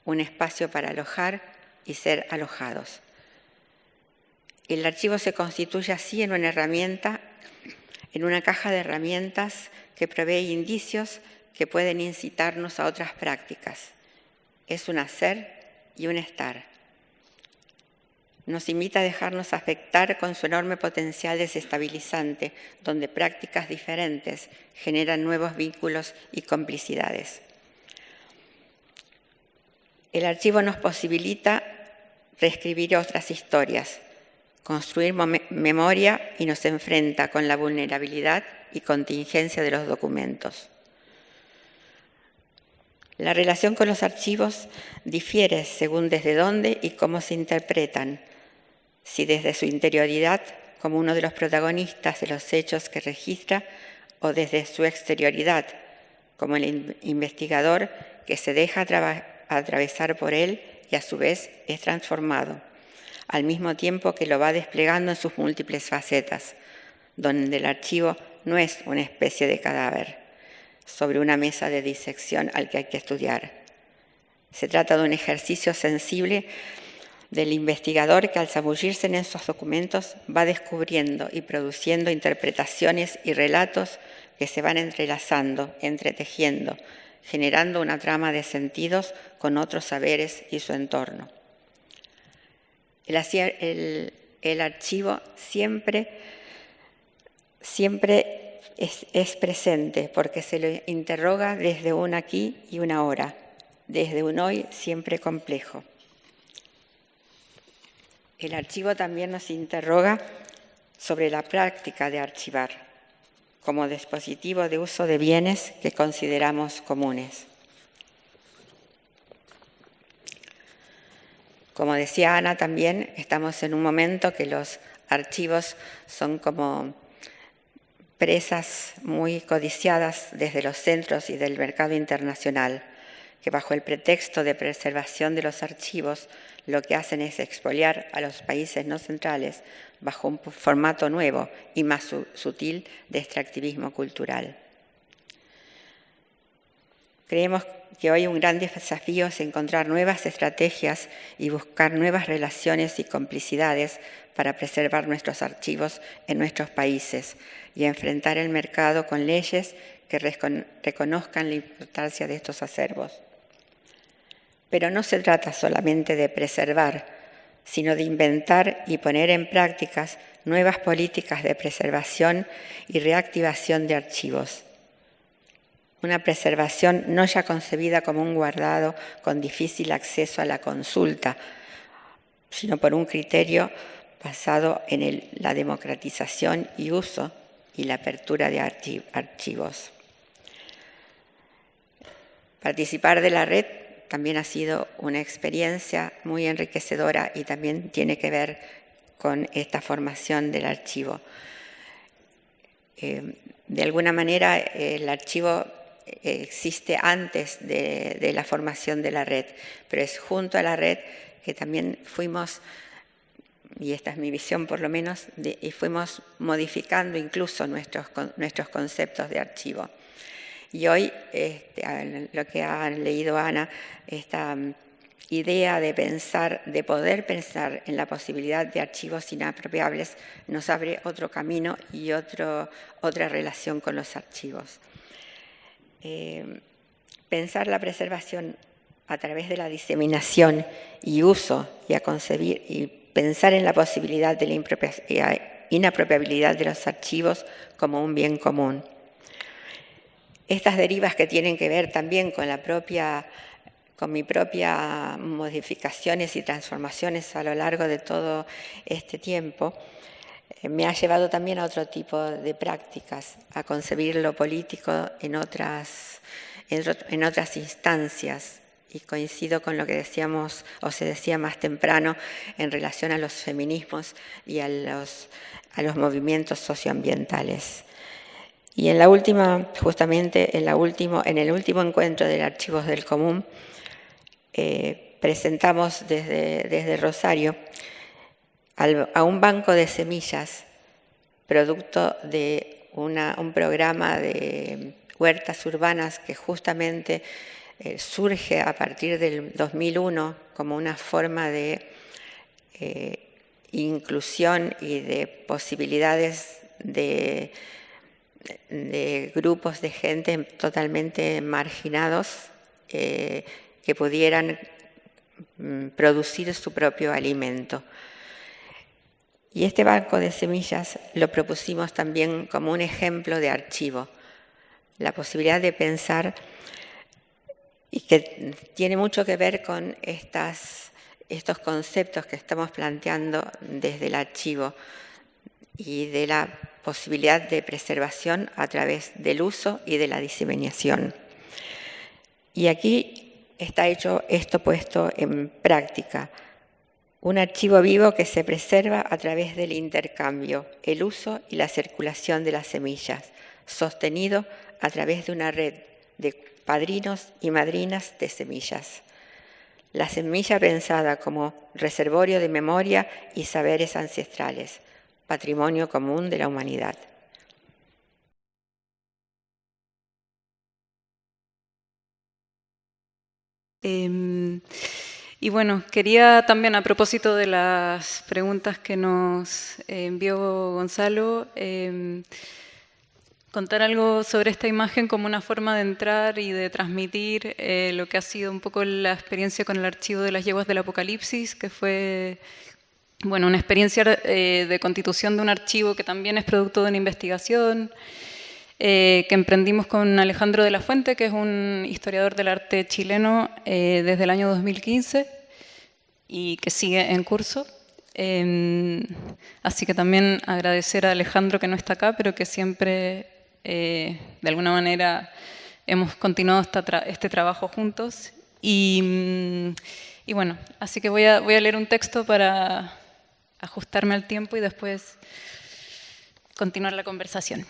un espacio para alojar y ser alojados. El archivo se constituye así en una herramienta, en una caja de herramientas que provee indicios que pueden incitarnos a otras prácticas. Es un hacer y un estar. Nos invita a dejarnos afectar con su enorme potencial desestabilizante, donde prácticas diferentes generan nuevos vínculos y complicidades. El archivo nos posibilita reescribir otras historias, construir memoria y nos enfrenta con la vulnerabilidad y contingencia de los documentos. La relación con los archivos difiere según desde dónde y cómo se interpretan, si desde su interioridad como uno de los protagonistas de los hechos que registra o desde su exterioridad como el investigador que se deja atravesar por él y a su vez es transformado, al mismo tiempo que lo va desplegando en sus múltiples facetas, donde el archivo no es una especie de cadáver sobre una mesa de disección al que hay que estudiar. Se trata de un ejercicio sensible del investigador que al zambullirse en esos documentos va descubriendo y produciendo interpretaciones y relatos que se van entrelazando, entretejiendo, generando una trama de sentidos con otros saberes y su entorno. El archivo siempre es presente porque se lo interroga desde un aquí y un ahora, desde un hoy siempre complejo. El archivo también nos interroga sobre la práctica de archivar como dispositivo de uso de bienes que consideramos comunes. Como decía Ana también, estamos en un momento que los archivos son como presas muy codiciadas desde los centros y del mercado internacional, que bajo el pretexto de preservación de los archivos lo que hacen es expoliar a los países no centrales bajo un formato nuevo y más sutil de extractivismo cultural. Creemos que hoy un gran desafío es encontrar nuevas estrategias y buscar nuevas relaciones y complicidades para preservar nuestros archivos en nuestros países y enfrentar el mercado con leyes que reconozcan la importancia de estos acervos. Pero no se trata solamente de preservar, sino de inventar y poner en prácticas nuevas políticas de preservación y reactivación de archivos. Una preservación no ya concebida como un guardado con difícil acceso a la consulta, sino por un criterio basado en la democratización y uso y la apertura de archivos. Participar de la red también ha sido una experiencia muy enriquecedora y también tiene que ver con esta formación del archivo. De alguna manera, el archivo existe antes de la formación de la red, pero es junto a la red que también fuimos, y esta es mi visión por lo menos, y fuimos modificando incluso nuestros conceptos de archivo. Y hoy, lo que ha leído Ana, esta idea de poder pensar en la posibilidad de archivos inapropiables, nos abre otro camino y otra relación con los archivos. Pensar la preservación a través de la diseminación y uso y a concebir y pensar en la posibilidad de la inapropiabilidad de los archivos como un bien común. Estas derivas que tienen que ver también con mis propias modificaciones y transformaciones a lo largo de todo este tiempo, me ha llevado también a otro tipo de prácticas, a concebir lo político en otras instancias y coincido con lo que decíamos o se decía más temprano en relación a los feminismos y a los movimientos socioambientales. Y en la última, justamente en el último encuentro del Archivos del Común, presentamos desde Rosario a un banco de semillas, producto de un programa de huertas urbanas que justamente surge a partir del 2001 como una forma de inclusión y de posibilidades de grupos de gente totalmente marginados que pudieran producir su propio alimento. Y este banco de semillas lo propusimos también como un ejemplo de archivo, la posibilidad de pensar, y que tiene mucho que ver con estos conceptos que estamos planteando desde el archivo y de la posibilidad de preservación a través del uso y de la diseminación. Y aquí está hecho esto puesto en práctica. Un archivo vivo que se preserva a través del intercambio, el uso y la circulación de las semillas, sostenido a través de una red de padrinos y madrinas de semillas. La semilla pensada como reservorio de memoria y saberes ancestrales, patrimonio común de la humanidad. Y bueno, quería también, a propósito de las preguntas que nos envió Gonzalo, contar algo sobre esta imagen como una forma de entrar y de transmitir lo que ha sido un poco la experiencia con el archivo de las yeguas del Apocalipsis, que fue una experiencia de constitución de un archivo que también es producto de una investigación, que emprendimos con Alejandro de la Fuente, que es un historiador del arte chileno desde el año 2015 y que sigue en curso. Así que también agradecer a Alejandro, que no está acá, pero que siempre, de alguna manera, hemos continuado este trabajo juntos. Y bueno, así que voy a leer un texto para ajustarme al tiempo y después continuar la conversación.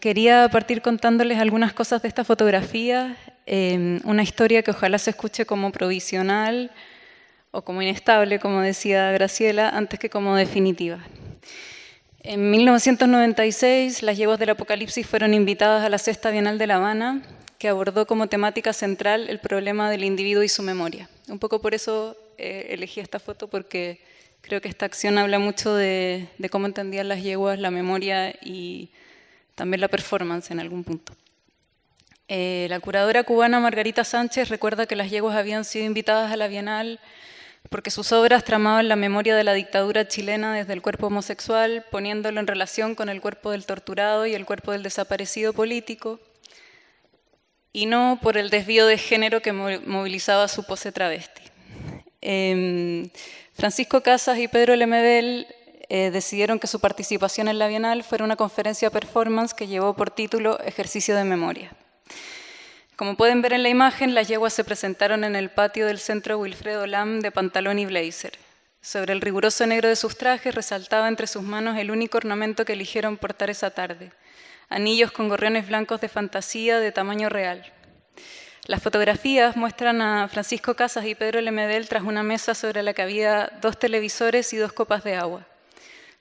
Quería partir contándoles algunas cosas de esta fotografía, una historia que ojalá se escuche como provisional o como inestable, como decía Graciela, antes que como definitiva. En 1996, las yeguas del Apocalipsis fueron invitadas a la Sexta Bienal de La Habana, que abordó como temática central el problema del individuo y su memoria. Un poco por eso elegí esta foto, porque creo que esta acción habla mucho de cómo entendían las yeguas la memoria y también la performance en algún punto. La curadora cubana Margarita Sánchez recuerda que las yeguas habían sido invitadas a la Bienal porque sus obras tramaban la memoria de la dictadura chilena desde el cuerpo homosexual, poniéndolo en relación con el cuerpo del torturado y el cuerpo del desaparecido político, y no por el desvío de género que movilizaba su pose travesti. Francisco Casas y Pedro Lemebel decidieron que su participación en la Bienal fuera una conferencia performance que llevó por título Ejercicio de Memoria. Como pueden ver en la imagen, las yeguas se presentaron en el patio del Centro Wilfredo Lam de pantalón y blazer. Sobre el riguroso negro de sus trajes resaltaba entre sus manos el único ornamento que eligieron portar esa tarde: anillos con gorriones blancos de fantasía de tamaño real. Las fotografías muestran a Francisco Casas y Pedro Lemebel tras una mesa sobre la que había 2 televisores y 2 copas de agua.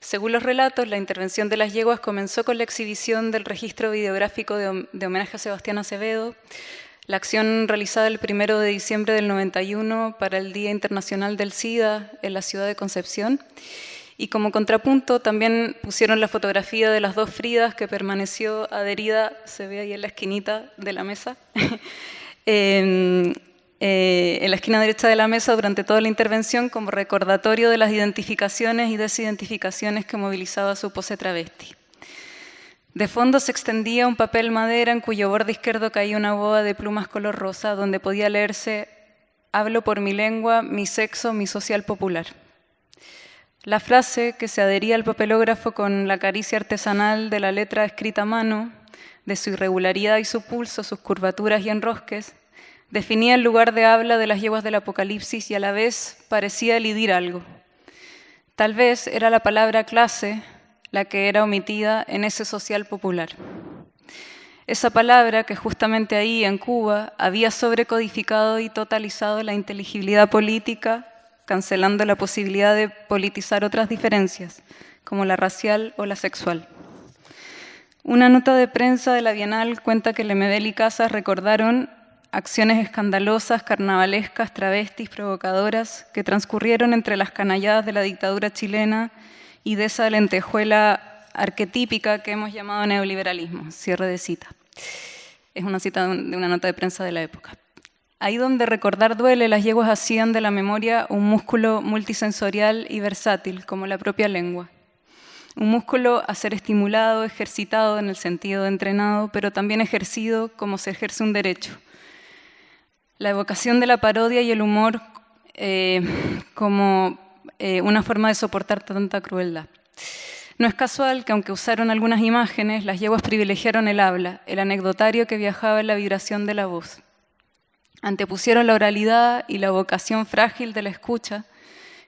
Según los relatos, la intervención de las yeguas comenzó con la exhibición del registro videográfico de homenaje a Sebastián Acevedo, la acción realizada el 1 de diciembre del 91 para el Día Internacional del SIDA en la ciudad de Concepción, y como contrapunto también pusieron la fotografía de las 2 Fridas, que permaneció adherida, se ve ahí en la esquinita de la mesa, en la esquina derecha de la mesa durante toda la intervención, como recordatorio de las identificaciones y desidentificaciones que movilizaba su pose travesti. De fondo se extendía un papel madera en cuyo borde izquierdo caía una boa de plumas color rosa, donde podía leerse: "Hablo por mi lengua, mi sexo, mi social popular". La frase, que se adhería al papelógrafo con la caricia artesanal de la letra escrita a mano, de su irregularidad y su pulso, sus curvaturas y enrosques, Definía el lugar de habla de las yeguas del Apocalipsis y a la vez parecía elidir algo. Tal vez era la palabra clase la que era omitida en ese social popular. Esa palabra que justamente ahí, en Cuba, había sobrecodificado y totalizado la inteligibilidad política, cancelando la posibilidad de politizar otras diferencias, como la racial o la sexual. Una nota de prensa de la Bienal cuenta que Lemebel y Casas recordaron acciones escandalosas, carnavalescas, travestis, provocadoras, que transcurrieron entre las canalladas de la dictadura chilena y de esa lentejuela arquetípica que hemos llamado neoliberalismo. Cierre de cita. Es una cita de una nota de prensa de la época. Ahí donde recordar duele, las yeguas hacían de la memoria un músculo multisensorial y versátil, como la propia lengua. Un músculo a ser estimulado, ejercitado en el sentido de entrenado, pero también ejercido como se ejerce un derecho. La evocación de la parodia y el humor como una forma de soportar tanta crueldad. No es casual que, aunque usaron algunas imágenes, las yeguas privilegiaron el habla, el anecdotario que viajaba en la vibración de la voz. Antepusieron la oralidad y la vocación frágil de la escucha,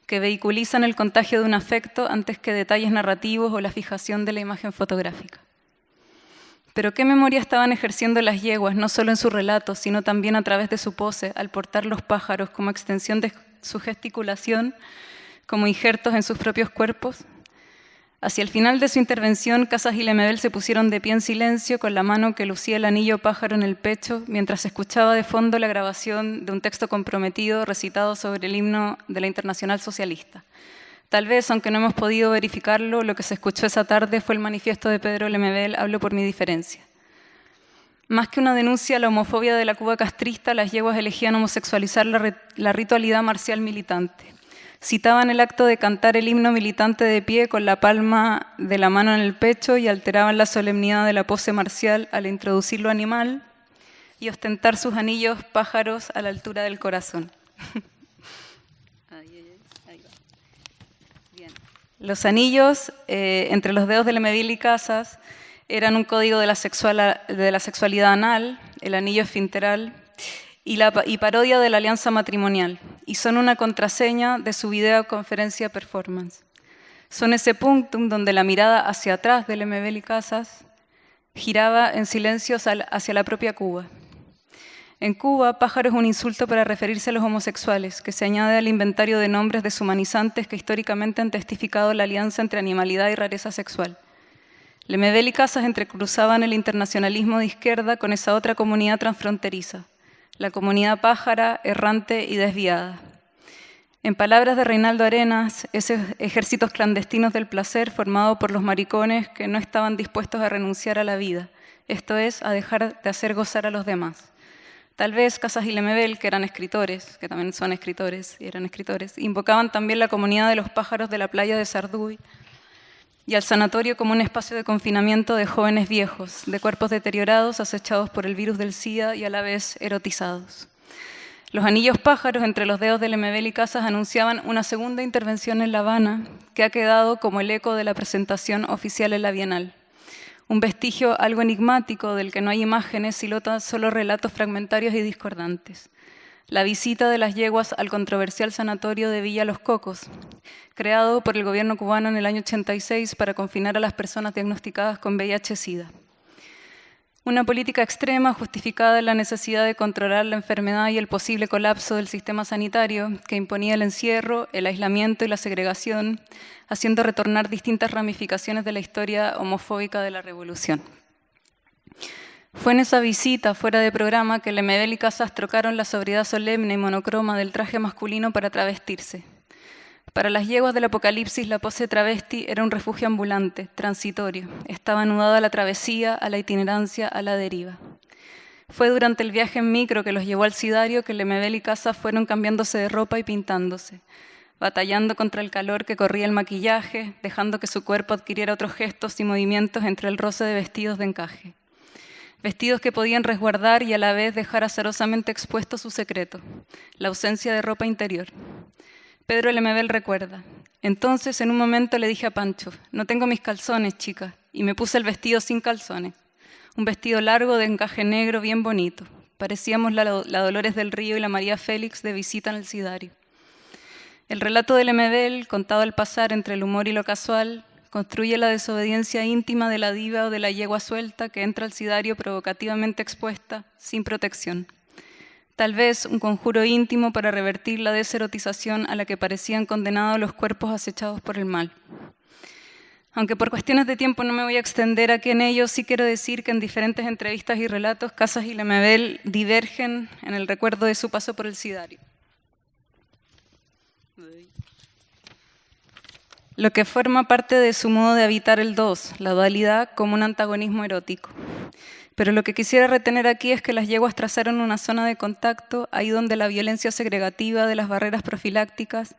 que vehiculizan el contagio de un afecto antes que detalles narrativos o la fijación de la imagen fotográfica. Pero ¿qué memoria estaban ejerciendo las yeguas, no solo en su relato, sino también a través de su pose, al portar los pájaros como extensión de su gesticulación, como injertos en sus propios cuerpos? Hacia el final de su intervención, Casas y Lemebel se pusieron de pie en silencio con la mano que lucía el anillo pájaro en el pecho, mientras se escuchaba de fondo la grabación de un texto comprometido recitado sobre el himno de la Internacional Socialista. Tal vez, aunque no hemos podido verificarlo, lo que se escuchó esa tarde fue el manifiesto de Pedro Lemebel, Hablo por mi diferencia. Más que una denuncia a la homofobia de la Cuba castrista, las yeguas elegían homosexualizar la ritualidad marcial militante. Citaban el acto de cantar el himno militante de pie con la palma de la mano en el pecho y alteraban la solemnidad de la pose marcial al introducir lo animal y ostentar sus anillos pájaros a la altura del corazón. Ahí va. Bien. Los anillos entre los dedos de Lemebel y Casas eran un código de la sexualidad anal, el anillo esfinteral, y parodia de la alianza matrimonial, y son una contraseña de su videoconferencia performance. Son ese punctum donde la mirada hacia atrás de Lemebel y Casas giraba en silencio hacia la propia Cuba. En Cuba, pájaro es un insulto para referirse a los homosexuales, que se añade al inventario de nombres deshumanizantes que históricamente han testificado la alianza entre animalidad y rareza sexual. Lemebel y Casas entrecruzaban el internacionalismo de izquierda con esa otra comunidad transfronteriza, la comunidad pájara, errante y desviada. En palabras de Reinaldo Arenas, esos ejércitos clandestinos del placer formado por los maricones que no estaban dispuestos a renunciar a la vida, esto es, a dejar de hacer gozar a los demás. Tal vez Casas y Lemebel, que eran escritores, que también son escritores y eran escritores, invocaban también la comunidad de los pájaros de la playa de Sarduy y al sanatorio como un espacio de confinamiento de jóvenes viejos, de cuerpos deteriorados, acechados por el virus del SIDA y a la vez erotizados. Los anillos pájaros entre los dedos de Lemebel y Casas anunciaban una segunda intervención en La Habana que ha quedado como el eco de la presentación oficial en la Bienal. Un vestigio algo enigmático del que no hay imágenes, solo relatos fragmentarios y discordantes. La visita de las yeguas al controversial sanatorio de Villa Los Cocos, creado por el gobierno cubano en el año 86 para confinar a las personas diagnosticadas con VIH-Sida. Una política extrema justificada en la necesidad de controlar la enfermedad y el posible colapso del sistema sanitario que imponía el encierro, el aislamiento y la segregación, haciendo retornar distintas ramificaciones de la historia homofóbica de la revolución. Fue en esa visita fuera de programa que Lemebel y Casas trocaron la sobriedad solemne y monocroma del traje masculino para travestirse. Para las yeguas del Apocalipsis, la pose travesti era un refugio ambulante, transitorio. Estaba anudada a la travesía, a la itinerancia, a la deriva. Fue durante el viaje en micro que los llevó al Sidario que Lemebel y Casas fueron cambiándose de ropa y pintándose, batallando contra el calor que corría el maquillaje, dejando que su cuerpo adquiriera otros gestos y movimientos entre el roce de vestidos de encaje. Vestidos que podían resguardar y a la vez dejar azarosamente expuesto su secreto, la ausencia de ropa interior. Pedro Lemebel recuerda: entonces en un momento le dije a Pancho, no tengo mis calzones, chica, y me puse el vestido sin calzones, un vestido largo de encaje negro bien bonito. Parecíamos la Dolores del Río y la María Félix de visita en el Sidario. El relato de Lemebel, contado al pasar entre el humor y lo casual, construye la desobediencia íntima de la diva o de la yegua suelta que entra al Sidario provocativamente expuesta, sin protección. Tal vez un conjuro íntimo para revertir la deserotización a la que parecían condenados los cuerpos acechados por el mal. Aunque por cuestiones de tiempo no me voy a extender aquí en ello, sí quiero decir que en diferentes entrevistas y relatos, Casas y Lemebel divergen en el recuerdo de su paso por el Sidario. Lo que forma parte de su modo de habitar el dos, la dualidad como un antagonismo erótico. Pero lo que quisiera retener aquí es que las yeguas trazaron una zona de contacto, ahí donde la violencia segregativa de las barreras profilácticas,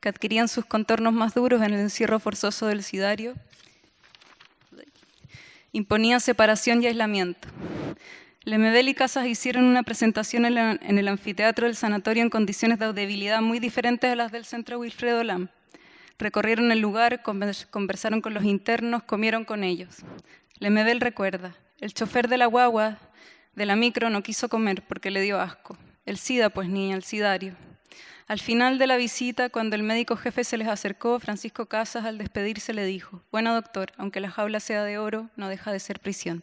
que adquirían sus contornos más duros en el encierro forzoso del Sidario, imponía separación y aislamiento. Lemebel y Casas hicieron una presentación en el anfiteatro del sanatorio en condiciones de audibilidad muy diferentes a las del centro Wilfredo Lam. Recorrieron el lugar, conversaron con los internos, comieron con ellos. Lemebel recuerda: el chofer de la guagua, de la micro, no quiso comer porque le dio asco. El SIDA, pues niña, el sidario. Al final de la visita, cuando el médico jefe se les acercó, Francisco Casas, al despedirse, le dijo: bueno, doctor, aunque la jaula sea de oro, no deja de ser prisión.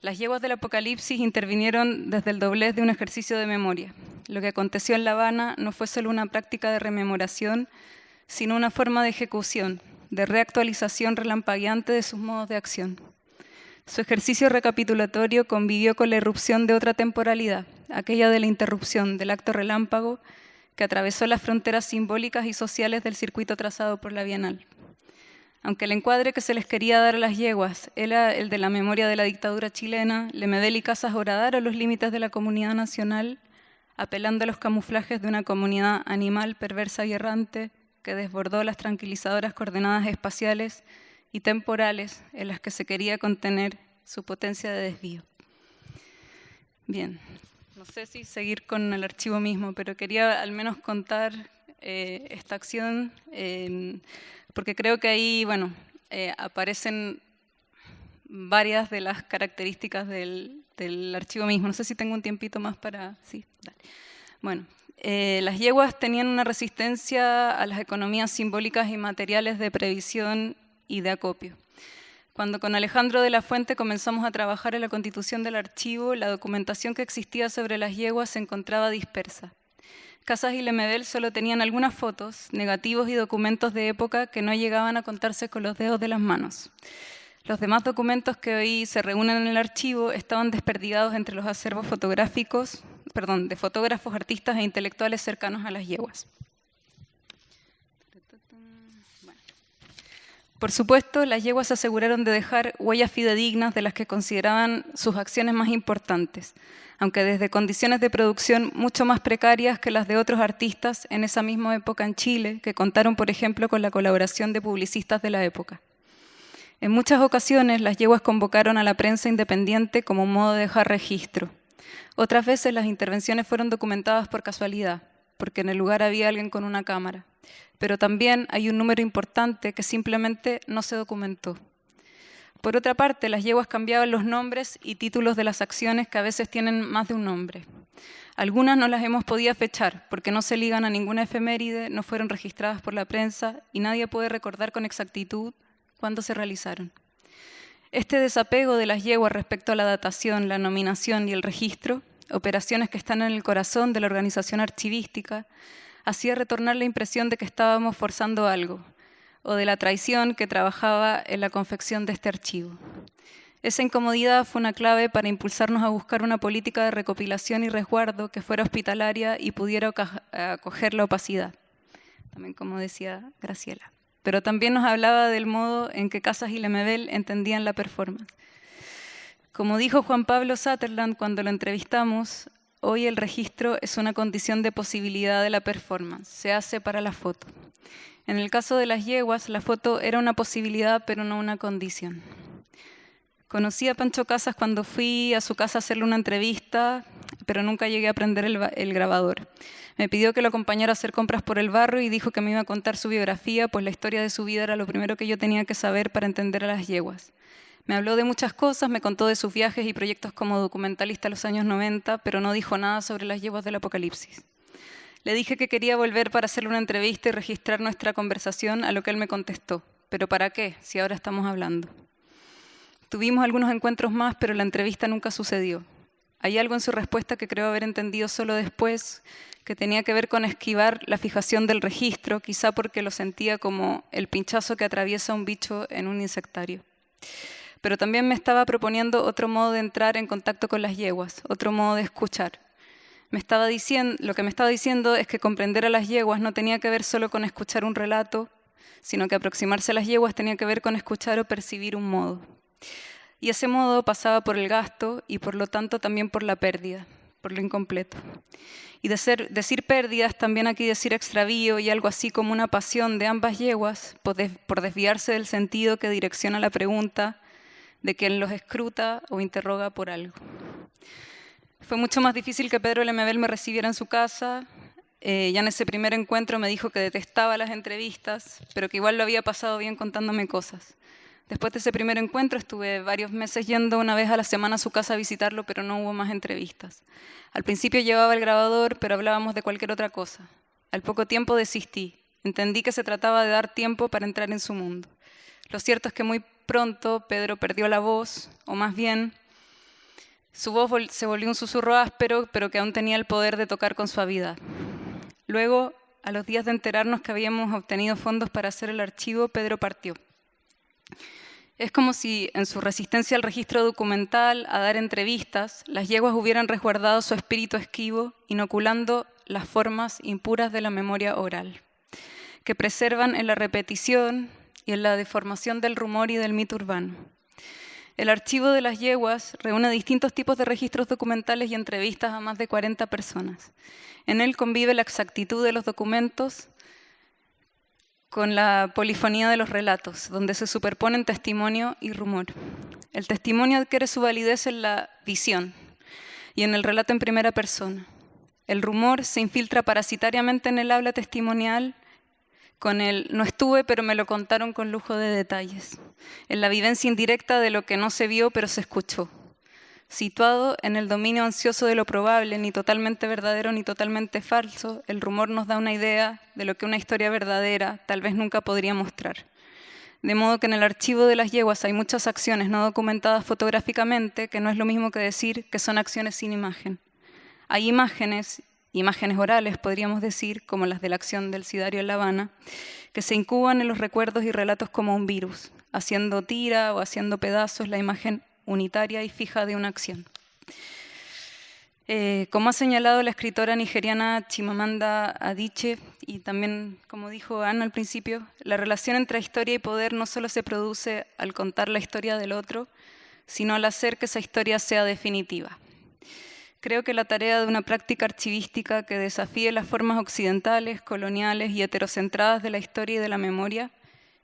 Las yeguas del Apocalipsis intervinieron desde el doblez de un ejercicio de memoria. Lo que aconteció en La Habana no fue solo una práctica de rememoración, sino una forma de ejecución, de reactualización relampagueante de sus modos de acción. Su ejercicio recapitulatorio convivió con la irrupción de otra temporalidad, aquella de la interrupción del acto relámpago que atravesó las fronteras simbólicas y sociales del circuito trazado por la Bienal. Aunque el encuadre que se les quería dar a las yeguas era el de la memoria de la dictadura chilena, Lemebel y Casas horadaron los límites de la comunidad nacional, apelando a los camuflajes de una comunidad animal perversa y errante que desbordó las tranquilizadoras coordenadas espaciales y temporales en las que se quería contener su potencia de desvío. Bien, no sé si seguir con el archivo mismo, pero quería al menos contar esta acción, porque creo que ahí, bueno, aparecen varias de las características del archivo mismo. No sé si tengo un tiempito más para... Sí, dale. Bueno. Las yeguas tenían una resistencia a las economías simbólicas y materiales de previsión y de acopio. Cuando con Alejandro de la Fuente comenzamos a trabajar en la constitución del archivo, la documentación que existía sobre las yeguas se encontraba dispersa. Casas y Lemebel solo tenían algunas fotos, negativos y documentos de época que no llegaban a contarse con los dedos de las manos. Los demás documentos que hoy se reúnen en el archivo estaban desperdigados entre los acervos fotográficos, de fotógrafos, artistas e intelectuales cercanos a las yeguas. Por supuesto, las yeguas se aseguraron de dejar huellas fidedignas de las que consideraban sus acciones más importantes, aunque desde condiciones de producción mucho más precarias que las de otros artistas en esa misma época en Chile, que contaron, por ejemplo, con la colaboración de publicistas de la época. En muchas ocasiones, las yeguas convocaron a la prensa independiente como un modo de dejar registro. Otras veces las intervenciones fueron documentadas por casualidad, porque en el lugar había alguien con una cámara. Pero también hay un número importante que simplemente no se documentó. Por otra parte, las yeguas cambiaban los nombres y títulos de las acciones que a veces tienen más de un nombre. Algunas no las hemos podido fechar porque no se ligan a ninguna efeméride, no fueron registradas por la prensa y nadie puede recordar con exactitud cuándo se realizaron. Este desapego de las yeguas respecto a la datación, la nominación y el registro, operaciones que están en el corazón de la organización archivística, hacía retornar la impresión de que estábamos forzando algo, o de la traición que trabajaba en la confección de este archivo. Esa incomodidad fue una clave para impulsarnos a buscar una política de recopilación y resguardo que fuera hospitalaria y pudiera acoger la opacidad, también como decía Graciela. Pero también nos hablaba del modo en que Casas y Lemebel entendían la performance. Como dijo Juan Pablo Sutherland cuando lo entrevistamos, hoy el registro es una condición de posibilidad de la performance, se hace para la foto. En el caso de las yeguas, la foto era una posibilidad, pero no una condición. Conocí a Pancho Casas cuando fui a su casa a hacerle una entrevista, pero nunca llegué a prender el grabador. Me pidió que lo acompañara a hacer compras por el barrio y dijo que me iba a contar su biografía, pues la historia de su vida era lo primero que yo tenía que saber para entender a las yeguas. Me habló de muchas cosas, me contó de sus viajes y proyectos como documentalista en los años 90, pero no dijo nada sobre las yeguas del Apocalipsis. Le dije que quería volver para hacerle una entrevista y registrar nuestra conversación, a lo que él me contestó. ¿Pero para qué, si ahora estamos hablando? Tuvimos algunos encuentros más, pero la entrevista nunca sucedió. Hay algo en su respuesta que creo haber entendido solo después, que tenía que ver con esquivar la fijación del registro, quizá porque lo sentía como el pinchazo que atraviesa un bicho en un insectario. Pero también me estaba proponiendo otro modo de entrar en contacto con las yeguas, otro modo de escuchar. Lo que me estaba diciendo es que comprender a las yeguas no tenía que ver solo con escuchar un relato, sino que aproximarse a las yeguas tenía que ver con escuchar o percibir un modo. Y ese modo pasaba por el gasto y por lo tanto también por la pérdida, por lo incompleto. Y decir pérdidas, también aquí decir extravío y algo así como una pasión de ambas yeguas por desviarse del sentido que direcciona la pregunta de quien los escruta o interroga por algo. Fue mucho más difícil que Pedro Lemebel me recibiera en su casa. Ya en ese primer encuentro me dijo que detestaba las entrevistas, pero que igual lo había pasado bien contándome cosas. Después de ese primer encuentro estuve varios meses yendo una vez a la semana a su casa a visitarlo, pero no hubo más entrevistas. Al principio llevaba el grabador, pero hablábamos de cualquier otra cosa. Al poco tiempo desistí. Entendí que se trataba de dar tiempo para entrar en su mundo. Lo cierto es que muy pronto Pedro perdió la voz, o más bien, su voz se volvió un susurro áspero, pero que aún tenía el poder de tocar con suavidad. Luego, a los días de enterarnos que habíamos obtenido fondos para hacer el archivo, Pedro partió. Es como si en su resistencia al registro documental, a dar entrevistas, las yeguas hubieran resguardado su espíritu esquivo, inoculando las formas impuras de la memoria oral, que preservan en la repetición y en la deformación del rumor y del mito urbano. El archivo de las yeguas reúne distintos tipos de registros documentales y entrevistas a más de 40 personas. En él convive la exactitud de los documentos con la polifonía de los relatos, donde se superponen testimonio y rumor. El testimonio adquiere su validez en la visión y en el relato en primera persona. El rumor se infiltra parasitariamente en el habla testimonial con el no estuve, pero me lo contaron con lujo de detalles, en la vivencia indirecta de lo que no se vio, pero se escuchó. Situado en el dominio ansioso de lo probable, ni totalmente verdadero ni totalmente falso, el rumor nos da una idea de lo que una historia verdadera tal vez nunca podría mostrar. De modo que en el archivo de las yeguas hay muchas acciones no documentadas fotográficamente, que no es lo mismo que decir que son acciones sin imagen. Hay imágenes orales, podríamos decir, como las de la acción del Sidario en La Habana, que se incuban en los recuerdos y relatos como un virus, haciendo tira o haciendo pedazos la imagen unitaria y fija de una acción. Como ha señalado la escritora nigeriana Chimamanda Adichie, y también como dijo Ana al principio, la relación entre historia y poder no solo se produce al contar la historia del otro, sino al hacer que esa historia sea definitiva. Creo que la tarea de una práctica archivística que desafíe las formas occidentales, coloniales y heterocentradas de la historia y de la memoria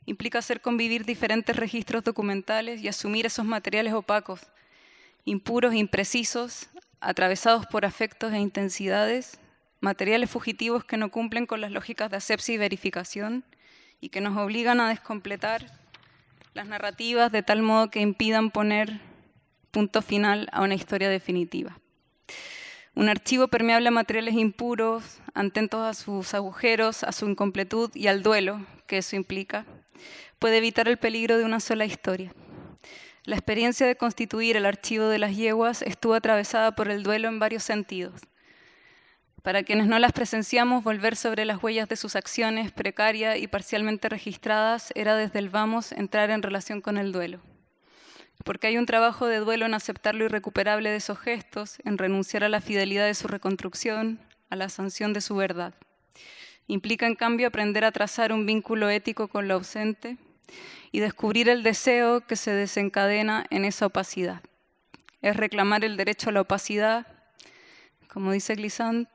implica hacer convivir diferentes registros documentales y asumir esos materiales opacos, impuros e imprecisos, atravesados por afectos e intensidades, materiales fugitivos que no cumplen con las lógicas de asepsia y verificación y que nos obligan a descompletar las narrativas de tal modo que impidan poner punto final a una historia definitiva. Un archivo permeable a materiales impuros, atentos a sus agujeros, a su incompletud y al duelo que eso implica, puede evitar el peligro de una sola historia. La experiencia de constituir el archivo de las yeguas estuvo atravesada por el duelo en varios sentidos. Para quienes no las presenciamos, volver sobre las huellas de sus acciones, precarias y parcialmente registradas, era desde el vamos entrar en relación con el duelo. Porque hay un trabajo de duelo en aceptar lo irrecuperable de esos gestos, en renunciar a la fidelidad de su reconstrucción, a la sanción de su verdad. Implica, en cambio, aprender a trazar un vínculo ético con lo ausente y descubrir el deseo que se desencadena en esa opacidad. Es reclamar el derecho a la opacidad, como dice Glissant,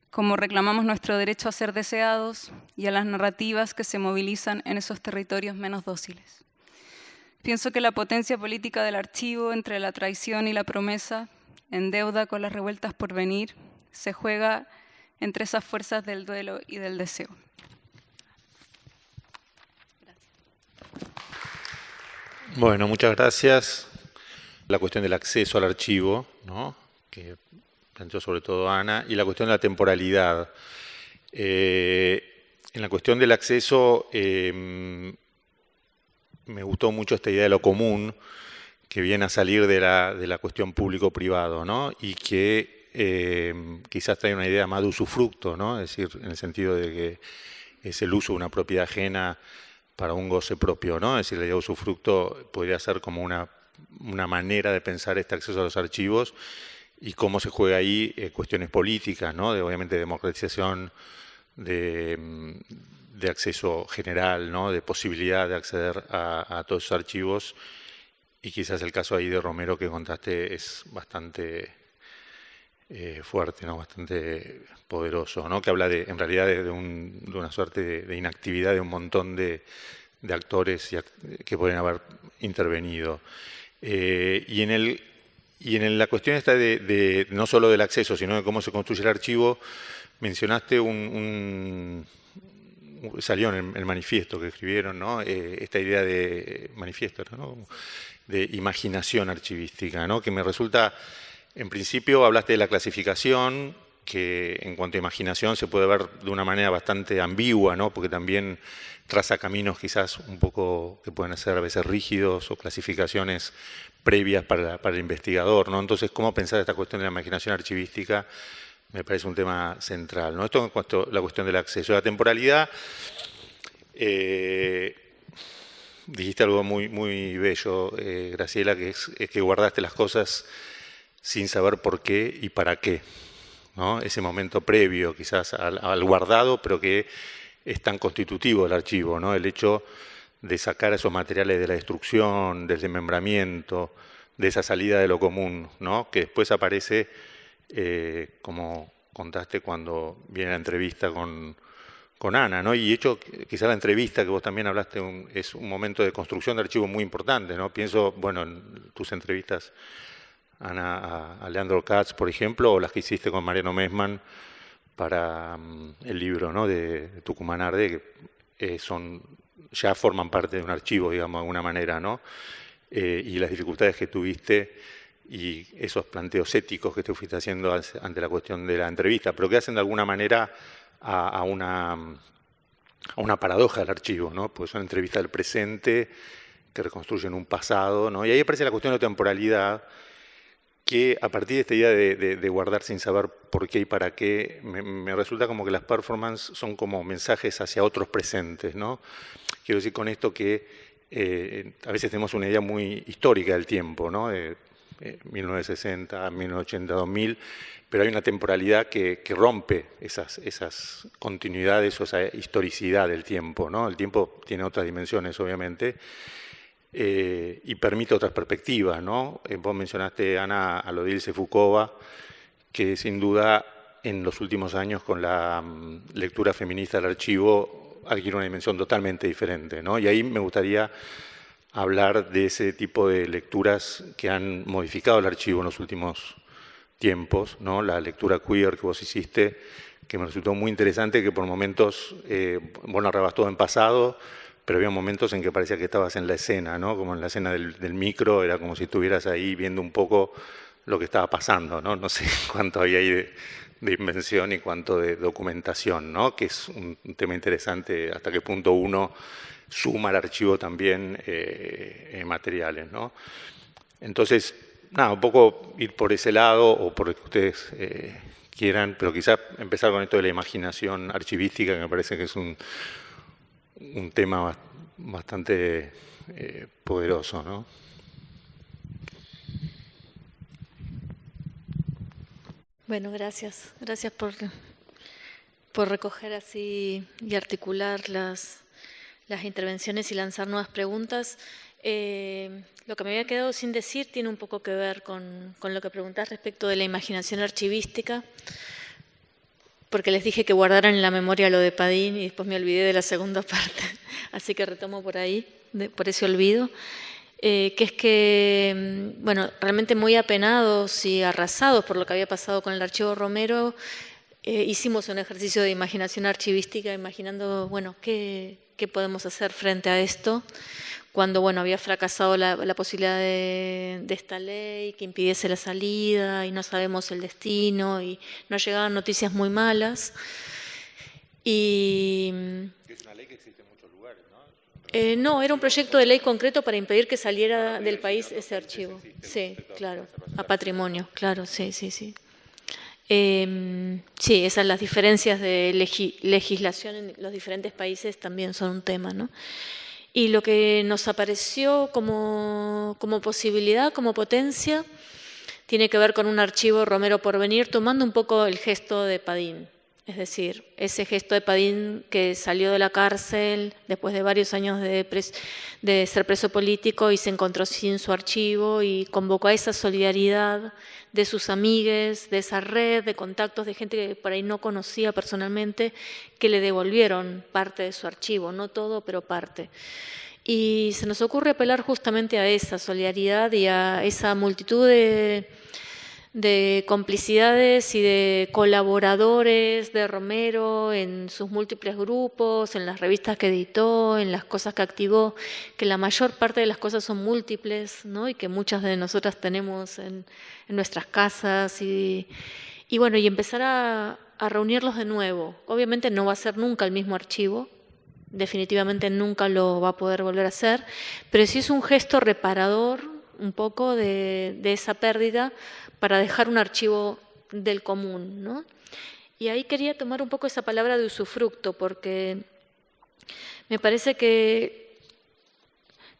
como reclamamos nuestro derecho a ser deseados y a las narrativas que se movilizan en esos territorios menos dóciles. Pienso que la potencia política del archivo entre la traición y la promesa, en deuda con las revueltas por venir, se juega entre esas fuerzas del duelo y del deseo. Bueno, muchas gracias. La cuestión del acceso al archivo, ¿no?, que planteó sobre todo Ana, y la cuestión de la temporalidad. En la cuestión del acceso, me gustó mucho esta idea de lo común, que viene a salir de la cuestión público-privado, ¿no?, y que quizás trae una idea más de usufructo, ¿no?, es decir, en el sentido de que es el uso de una propiedad ajena para un goce propio, ¿no? Es decir, la idea de usufructo podría ser como una manera de pensar este acceso a los archivos y cómo se juega ahí cuestiones políticas, ¿no?, de obviamente democratización, de acceso general, ¿no?, de posibilidad de acceder a todos esos archivos, y quizás el caso ahí de Romero que contaste es bastante fuerte, ¿no?, bastante poderoso, ¿no?, que habla en realidad de una suerte de inactividad de un montón de actores que pueden haber intervenido. Y en la cuestión esta de no solo del acceso, sino de cómo se construye el archivo, mencionaste salió en el manifiesto que escribieron, ¿no?, esta idea de manifiesto, ¿no?, de imaginación archivística, ¿no?, que me resulta, en principio hablaste de la clasificación, que en cuanto a imaginación se puede ver de una manera bastante ambigua, ¿no?, porque también traza caminos quizás un poco que pueden ser a veces rígidos o clasificaciones previas para el investigador, ¿no? Entonces, ¿cómo pensar esta cuestión de la imaginación archivística? Me parece un tema central, ¿no? Esto en cuanto a la cuestión del acceso. La temporalidad, dijiste algo muy, muy bello, Graciela, que es que guardaste las cosas sin saber por qué y para qué, ¿no? Ese momento previo quizás al guardado, pero que es tan constitutivo del archivo, ¿no? El hecho de sacar esos materiales de la destrucción, del desmembramiento, de esa salida de lo común, ¿no?, que después aparece, como contaste cuando viene la entrevista con Ana, ¿no? Y hecho, quizá la entrevista que vos también hablaste es un momento de construcción de archivo muy importante, ¿no? Pienso, bueno, en tus entrevistas, Ana, a Leandro Katz, por ejemplo, o las que hiciste con Mariano Messmann para el libro, ¿no?, de Tucumán Arde, que ya forman parte de un archivo, digamos, de alguna manera, ¿no? Y las dificultades que tuviste y esos planteos éticos que te fuiste haciendo ante la cuestión de la entrevista, pero que hacen de alguna manera a una paradoja del archivo, ¿no?, porque son entrevistas del presente que reconstruyen un pasado, ¿no? Y ahí aparece la cuestión de temporalidad, que a partir de esta idea de guardar sin saber por qué y para qué, me resulta como que las performances son como mensajes hacia otros presentes, ¿no? Quiero decir con esto que a veces tenemos una idea muy histórica del tiempo, ¿no?, 1960, 1980, 2000, pero hay una temporalidad que rompe esas continuidades o esa historicidad del tiempo, ¿no? El tiempo tiene otras dimensiones, obviamente, y permite otras perspectivas, ¿no? Vos mencionaste, Ana, a lo de Ilse Foucault, que sin duda en los últimos años con la lectura feminista del archivo adquiere una dimensión totalmente diferente, ¿no? Y ahí me gustaría hablar de ese tipo de lecturas que han modificado el archivo en los últimos tiempos, ¿no? La lectura queer que vos hiciste, que me resultó muy interesante, que por momentos, vos narrabas todo en pasado, pero había momentos en que parecía que estabas en la escena, ¿no? Como en la escena del micro, era como si estuvieras ahí viendo un poco lo que estaba pasando, ¿no? No sé cuánto había ahí de invención y cuánto de documentación, ¿no? Que es un tema interesante, hasta qué punto uno suma al archivo también materiales, ¿no? Entonces, nada, un poco ir por ese lado o por el que ustedes quieran, pero quizá empezar con esto de la imaginación archivística, que me parece que es un tema bastante poderoso, ¿no? Bueno, gracias. Gracias por recoger así y articular las intervenciones y lanzar nuevas preguntas. Lo que me había quedado sin decir tiene un poco que ver con lo que preguntás respecto de la imaginación archivística, porque les dije que guardaran en la memoria lo de Padín y después me olvidé de la segunda parte, así que retomo por ahí, por ese olvido, que es que, bueno, realmente muy apenados y arrasados por lo que había pasado con el archivo Romero, hicimos un ejercicio de imaginación archivística, imaginando, bueno, qué podemos hacer frente a esto, cuando, bueno, había fracasado la posibilidad de esta ley que impidiese la salida y no sabemos el destino y nos llegaban noticias muy malas. Y es una ley que existe en muchos lugares, ¿no? No, era un proyecto de ley concreto para impedir que saliera del país ese archivo. Sí, claro, a patrimonio, claro, sí. Sí, esas las diferencias de legislación en los diferentes países también son un tema, ¿no? Y lo que nos apareció como posibilidad, como potencia, tiene que ver con un archivo Romero Porvenir, tomando un poco el gesto de Padín. Es decir, ese gesto de Padín que salió de la cárcel después de varios años de ser preso político y se encontró sin su archivo y convocó a esa solidaridad de sus amigues, de esa red de contactos de gente que por ahí no conocía personalmente, que le devolvieron parte de su archivo, no todo, pero parte. Y se nos ocurre apelar justamente a esa solidaridad y a esa multitud de complicidades y de colaboradores de Romero en sus múltiples grupos, en las revistas que editó, en las cosas que activó, que la mayor parte de las cosas son múltiples, ¿no? Y que muchas de nosotras tenemos en nuestras casas y bueno, y empezar a reunirlos de nuevo. Obviamente no va a ser nunca el mismo archivo, definitivamente nunca lo va a poder volver a hacer, pero sí es un gesto reparador un poco de esa pérdida para dejar un archivo del común, ¿no? Y ahí quería tomar un poco esa palabra de usufructo, porque me parece que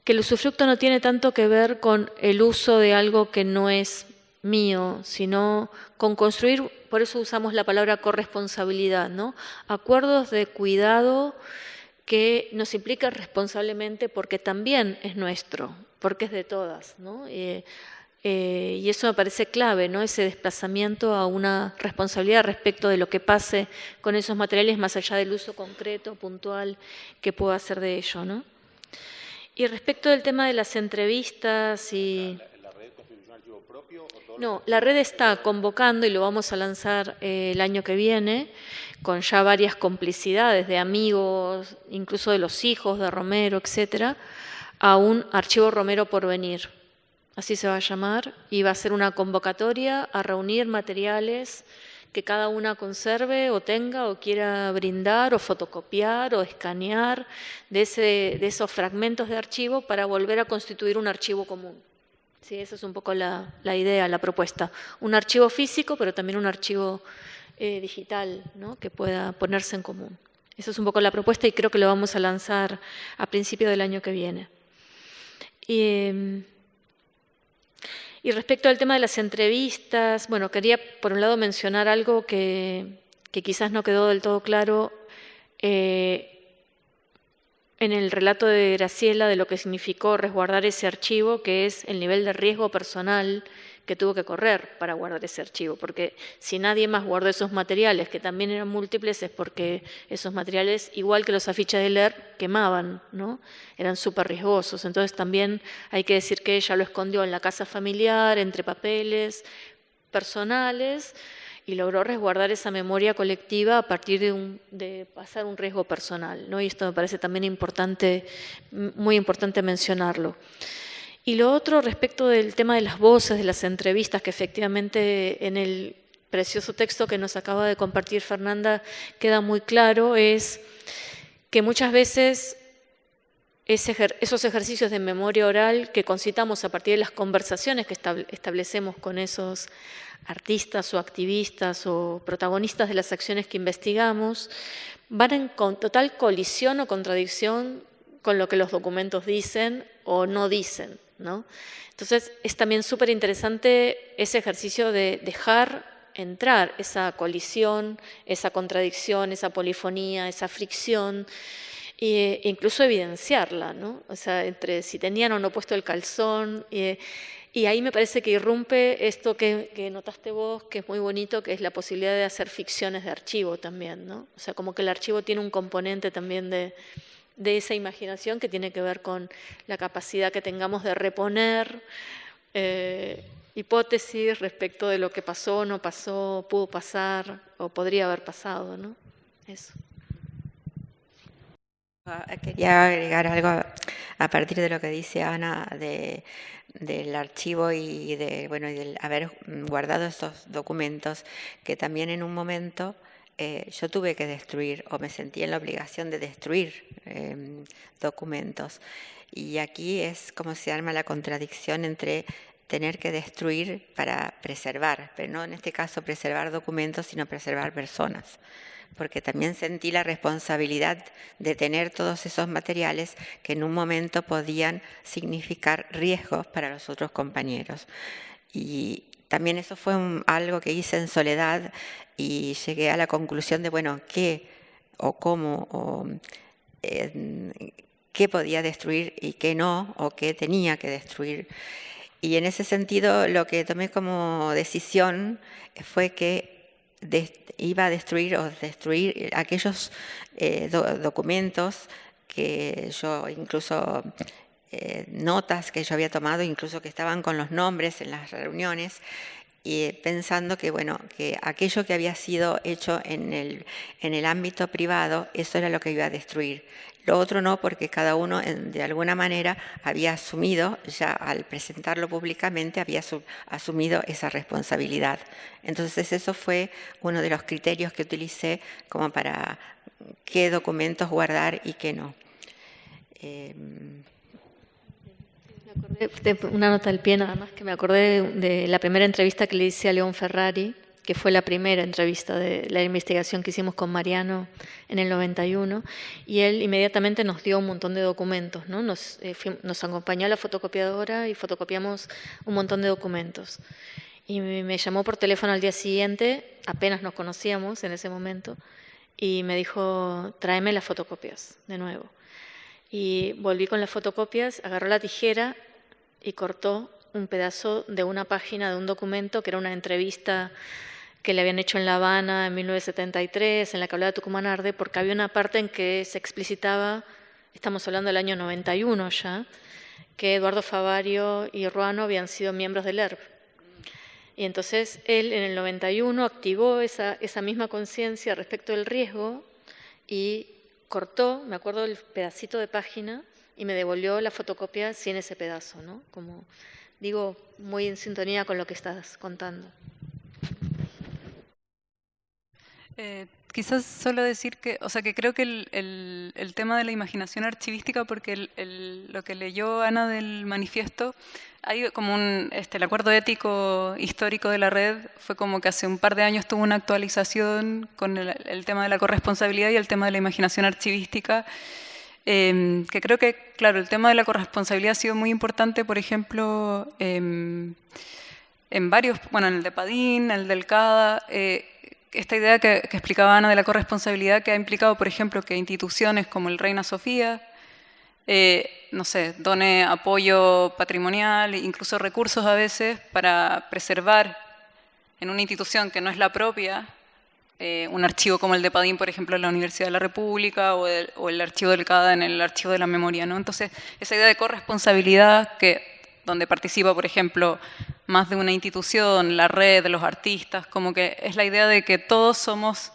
el usufructo no tiene tanto que ver con el uso de algo que no es mío, sino con construir, por eso usamos la palabra corresponsabilidad, ¿no? Acuerdos de cuidado que nos implican responsablemente porque también es nuestro, porque es de todas, ¿no? Y eso me parece clave, ¿no? Ese desplazamiento a una responsabilidad respecto de lo que pase con esos materiales más allá del uso concreto, puntual, que pueda hacer de ello, ¿no? Y respecto del tema de las entrevistas y... ¿La red constituye un archivo propio o todo? No, la red está convocando y lo vamos a lanzar el año que viene con ya varias complicidades de amigos, incluso de los hijos de Romero, etcétera, a un archivo Romero Porvenir. Así se va a llamar, y va a ser una convocatoria a reunir materiales que cada una conserve o tenga o quiera brindar o fotocopiar o escanear de esos fragmentos de archivo para volver a constituir un archivo común. Sí, esa es un poco la idea, la propuesta. Un archivo físico, pero también un archivo digital, ¿no? Que pueda ponerse en común. Esa es un poco la propuesta y creo que lo vamos a lanzar a principio del año que viene. Y respecto al tema de las entrevistas, bueno, quería por un lado mencionar algo que quizás no quedó del todo claro en el relato de Graciela de lo que significó resguardar ese archivo, que es el nivel de riesgo personal que tuvo que correr para guardar ese archivo, porque si nadie más guardó esos materiales, que también eran múltiples, es porque esos materiales, igual que los afiches de leer, quemaban, ¿no? Eran súper riesgosos. Entonces también hay que decir que ella lo escondió en la casa familiar, entre papeles personales, y logró resguardar esa memoria colectiva a partir de pasar un riesgo personal, ¿no? Y esto me parece también importante, muy importante mencionarlo. Y lo otro respecto del tema de las voces, de las entrevistas, que efectivamente en el precioso texto que nos acaba de compartir Fernanda queda muy claro, es que muchas veces esos ejercicios de memoria oral que concitamos a partir de las conversaciones que establecemos con esos artistas o activistas o protagonistas de las acciones que investigamos, van en total colisión o contradicción con lo que los documentos dicen o no dicen, ¿no? Entonces es también súper interesante ese ejercicio de dejar entrar esa colisión, esa contradicción, esa polifonía, esa fricción, e incluso evidenciarla, ¿no? O sea, entre si tenían o no puesto el calzón, y ahí me parece que irrumpe esto que notaste vos, que es muy bonito, que es la posibilidad de hacer ficciones de archivo también, ¿no? O sea, como que el archivo tiene un componente también de esa imaginación que tiene que ver con la capacidad que tengamos de reponer hipótesis respecto de lo que pasó, no pasó, pudo pasar o podría haber pasado, ¿no? Eso. Quería agregar algo a partir de lo que dice Ana del archivo y del haber guardado estos documentos, que también en un momento yo tuve que destruir, o me sentí en la obligación de destruir documentos. Y aquí es como se arma la contradicción entre tener que destruir para preservar, pero no en este caso preservar documentos, sino preservar personas. Porque también sentí la responsabilidad de tener todos esos materiales que en un momento podían significar riesgos para los otros compañeros. Y también eso fue algo que hice en soledad y llegué a la conclusión de, bueno, qué o cómo o qué podía destruir y qué no, o qué tenía que destruir. Y en ese sentido lo que tomé como decisión fue que iba a destruir aquellos documentos que yo incluso notas que yo había tomado, incluso que estaban con los nombres en las reuniones, y pensando que bueno, que aquello que había sido hecho en el ámbito privado, eso era lo que iba a destruir. Lo otro no, porque cada uno de alguna manera había asumido, ya al presentarlo públicamente, había asumido esa responsabilidad. Entonces eso fue uno de los criterios que utilicé como para qué documentos guardar y qué no. Una nota al pie nada más, que me acordé de la primera entrevista que le hice a León Ferrari, que fue la primera entrevista de la investigación que hicimos con Mariano en el 91, y él inmediatamente nos dio un montón de documentos, ¿no? Nos acompañó a la fotocopiadora y fotocopiamos un montón de documentos. Y me llamó por teléfono al día siguiente, apenas nos conocíamos en ese momento, y me dijo, tráeme las fotocopias de nuevo. Y volví con las fotocopias, agarró la tijera y cortó un pedazo de una página de un documento que era una entrevista que le habían hecho en La Habana en 1973, en la que hablaba de Tucumán Arde, porque había una parte en que se explicitaba, estamos hablando del año 91 ya, que Eduardo Favario y Ruano habían sido miembros del ERP. Y entonces él en el 91 activó esa misma conciencia respecto del riesgo y cortó, me acuerdo del pedacito de página, y me devolvió la fotocopia sin ese pedazo, ¿no? Como digo, muy en sintonía con lo que estás contando. Quizás solo decir que, o sea, que creo que el tema de la imaginación archivística, porque lo que leyó Ana del manifiesto, hay como el acuerdo ético histórico de la red fue como que hace un par de años tuvo una actualización con el tema de la corresponsabilidad y el tema de la imaginación archivística, que creo que, claro, el tema de la corresponsabilidad ha sido muy importante, por ejemplo, en varios, bueno, en el de Padín, el del CADA, esta idea que explicaba Ana de la corresponsabilidad, que ha implicado, por ejemplo, que instituciones como el Reina Sofía, no sé, done apoyo patrimonial, incluso recursos a veces, para preservar en una institución que no es la propia, un archivo como el de Padín, por ejemplo, en la Universidad de la República, o el archivo del CADA en el Archivo de la Memoria, ¿no? Entonces, esa idea de corresponsabilidad donde participa, por ejemplo, más de una institución, la red de los artistas, como que es la idea de que todos somos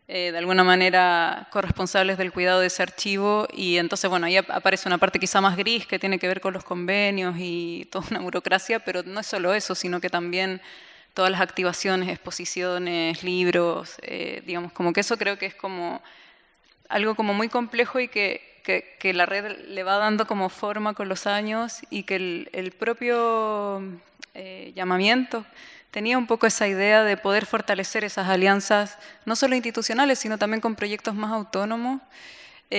de alguna manera corresponsables del cuidado de ese archivo, y entonces, bueno, ahí aparece una parte quizá más gris que tiene que ver con los convenios y toda una burocracia, pero no es solo eso, sino que también todas las activaciones, exposiciones, libros, digamos, como que eso creo que es como algo como muy complejo y que la red le va dando como forma con los años, y que el propio llamamiento tenía un poco esa idea de poder fortalecer esas alianzas, no solo institucionales, sino también con proyectos más autónomos. O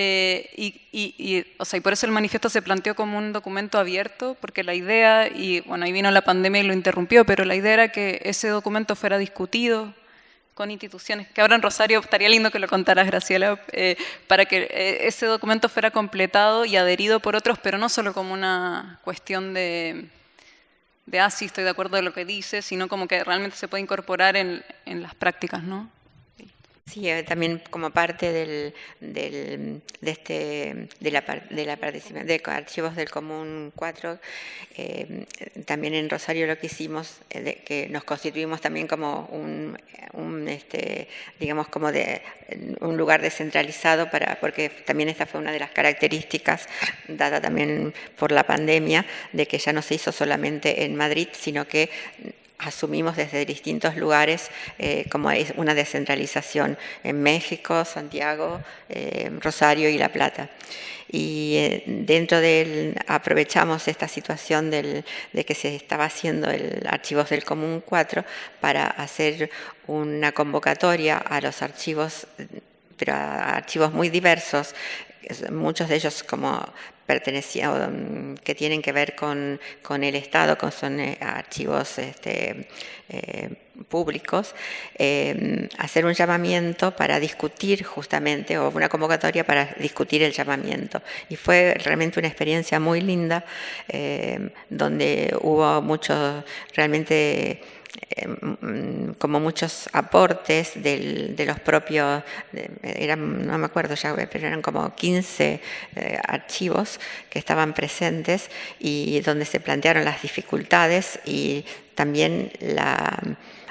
sea, y por eso el manifiesto se planteó como un documento abierto, porque la idea, y bueno, ahí vino la pandemia y lo interrumpió, pero la idea era que ese documento fuera discutido con instituciones, que ahora en Rosario estaría lindo que lo contaras, Graciela, para que ese documento fuera completado y adherido por otros, pero no solo como una cuestión de sí, estoy de acuerdo de lo que dice, sino como que realmente se puede incorporar en las prácticas, ¿no? Sí, también como parte de la participación de Archivos del Común 4, también en Rosario lo que hicimos, que nos constituimos también como digamos como de un lugar descentralizado, porque también esta fue una de las características dada también por la pandemia, de que ya no se hizo solamente en Madrid, sino que asumimos desde distintos lugares como es una descentralización en México, Santiago, Rosario y La Plata. Y dentro de él aprovechamos esta situación de que se estaba haciendo el Archivos del Común 4 para hacer una convocatoria a los archivos, pero a archivos muy diversos, muchos de ellos como pertenecían, que tienen que ver con el Estado, son archivos públicos, hacer un llamamiento para discutir justamente, o una convocatoria para discutir el llamamiento. Y fue realmente una experiencia muy linda, donde hubo realmente como muchos aportes de los propios, no me acuerdo ya, pero eran como 15 archivos que estaban presentes y donde se plantearon las dificultades y también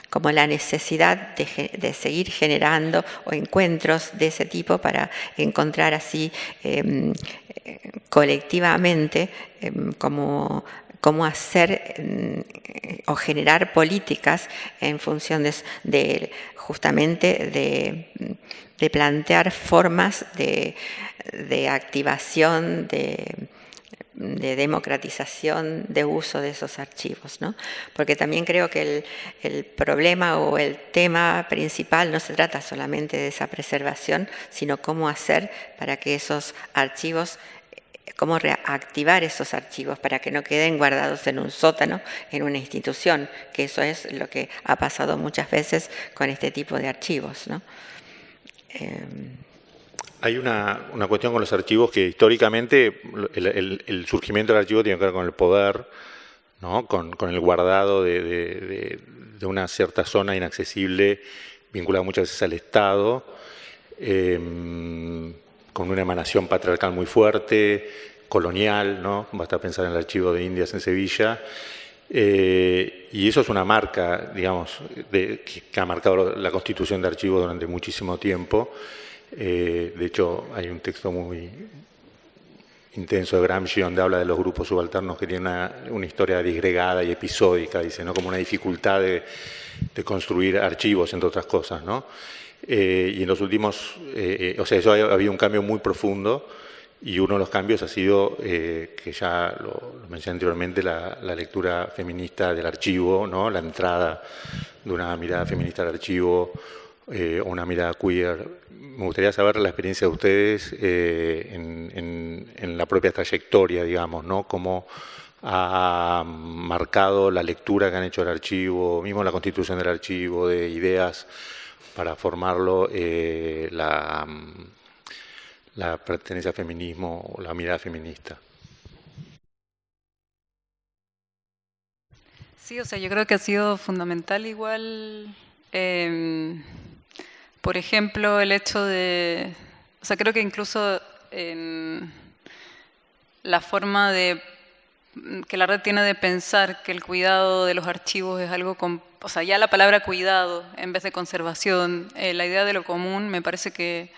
como la necesidad de seguir generando encuentros de ese tipo para encontrar así colectivamente cómo hacer o generar políticas en función justamente de plantear formas de activación, de democratización de uso de esos archivos, ¿no? Porque también creo que el problema o el tema principal no se trata solamente de esa preservación, sino cómo hacer para que esos archivos, cómo reactivar esos archivos para que no queden guardados en un sótano, en una institución, que eso es lo que ha pasado muchas veces con este tipo de archivos, ¿no? Hay una cuestión con los archivos que históricamente el surgimiento del archivo tiene que ver con el poder, ¿no? Con el guardado de una cierta zona inaccesible, vinculada muchas veces al Estado, con una emanación patriarcal muy fuerte, colonial, ¿no? Basta pensar en el archivo de Indias en Sevilla. Y eso es una marca, digamos, que ha marcado la constitución de archivos durante muchísimo tiempo. De hecho, hay un texto muy intenso de Gramsci donde habla de los grupos subalternos que tienen una historia disgregada y episódica, dice, ¿no? Como una dificultad de construir archivos, entre otras cosas, ¿no? Y en los últimos, o sea, eso ha habido un cambio muy profundo y uno de los cambios ha sido, que ya lo mencioné anteriormente, la lectura feminista del archivo, ¿no? La entrada de una mirada feminista al archivo, o una mirada queer. Me gustaría saber la experiencia de ustedes en la propia trayectoria, digamos, ¿no? Cómo ha marcado la lectura que han hecho del archivo, mismo la constitución del archivo, de ideas para formarlo, la pertenencia al feminismo o la mirada feminista. Sí, o sea, yo creo que ha sido fundamental igual, por ejemplo, el hecho de, o sea, creo que incluso la forma que la red tiene de pensar que el cuidado de los archivos es algo, o sea, ya la palabra cuidado en vez de conservación, la idea de lo común me parece que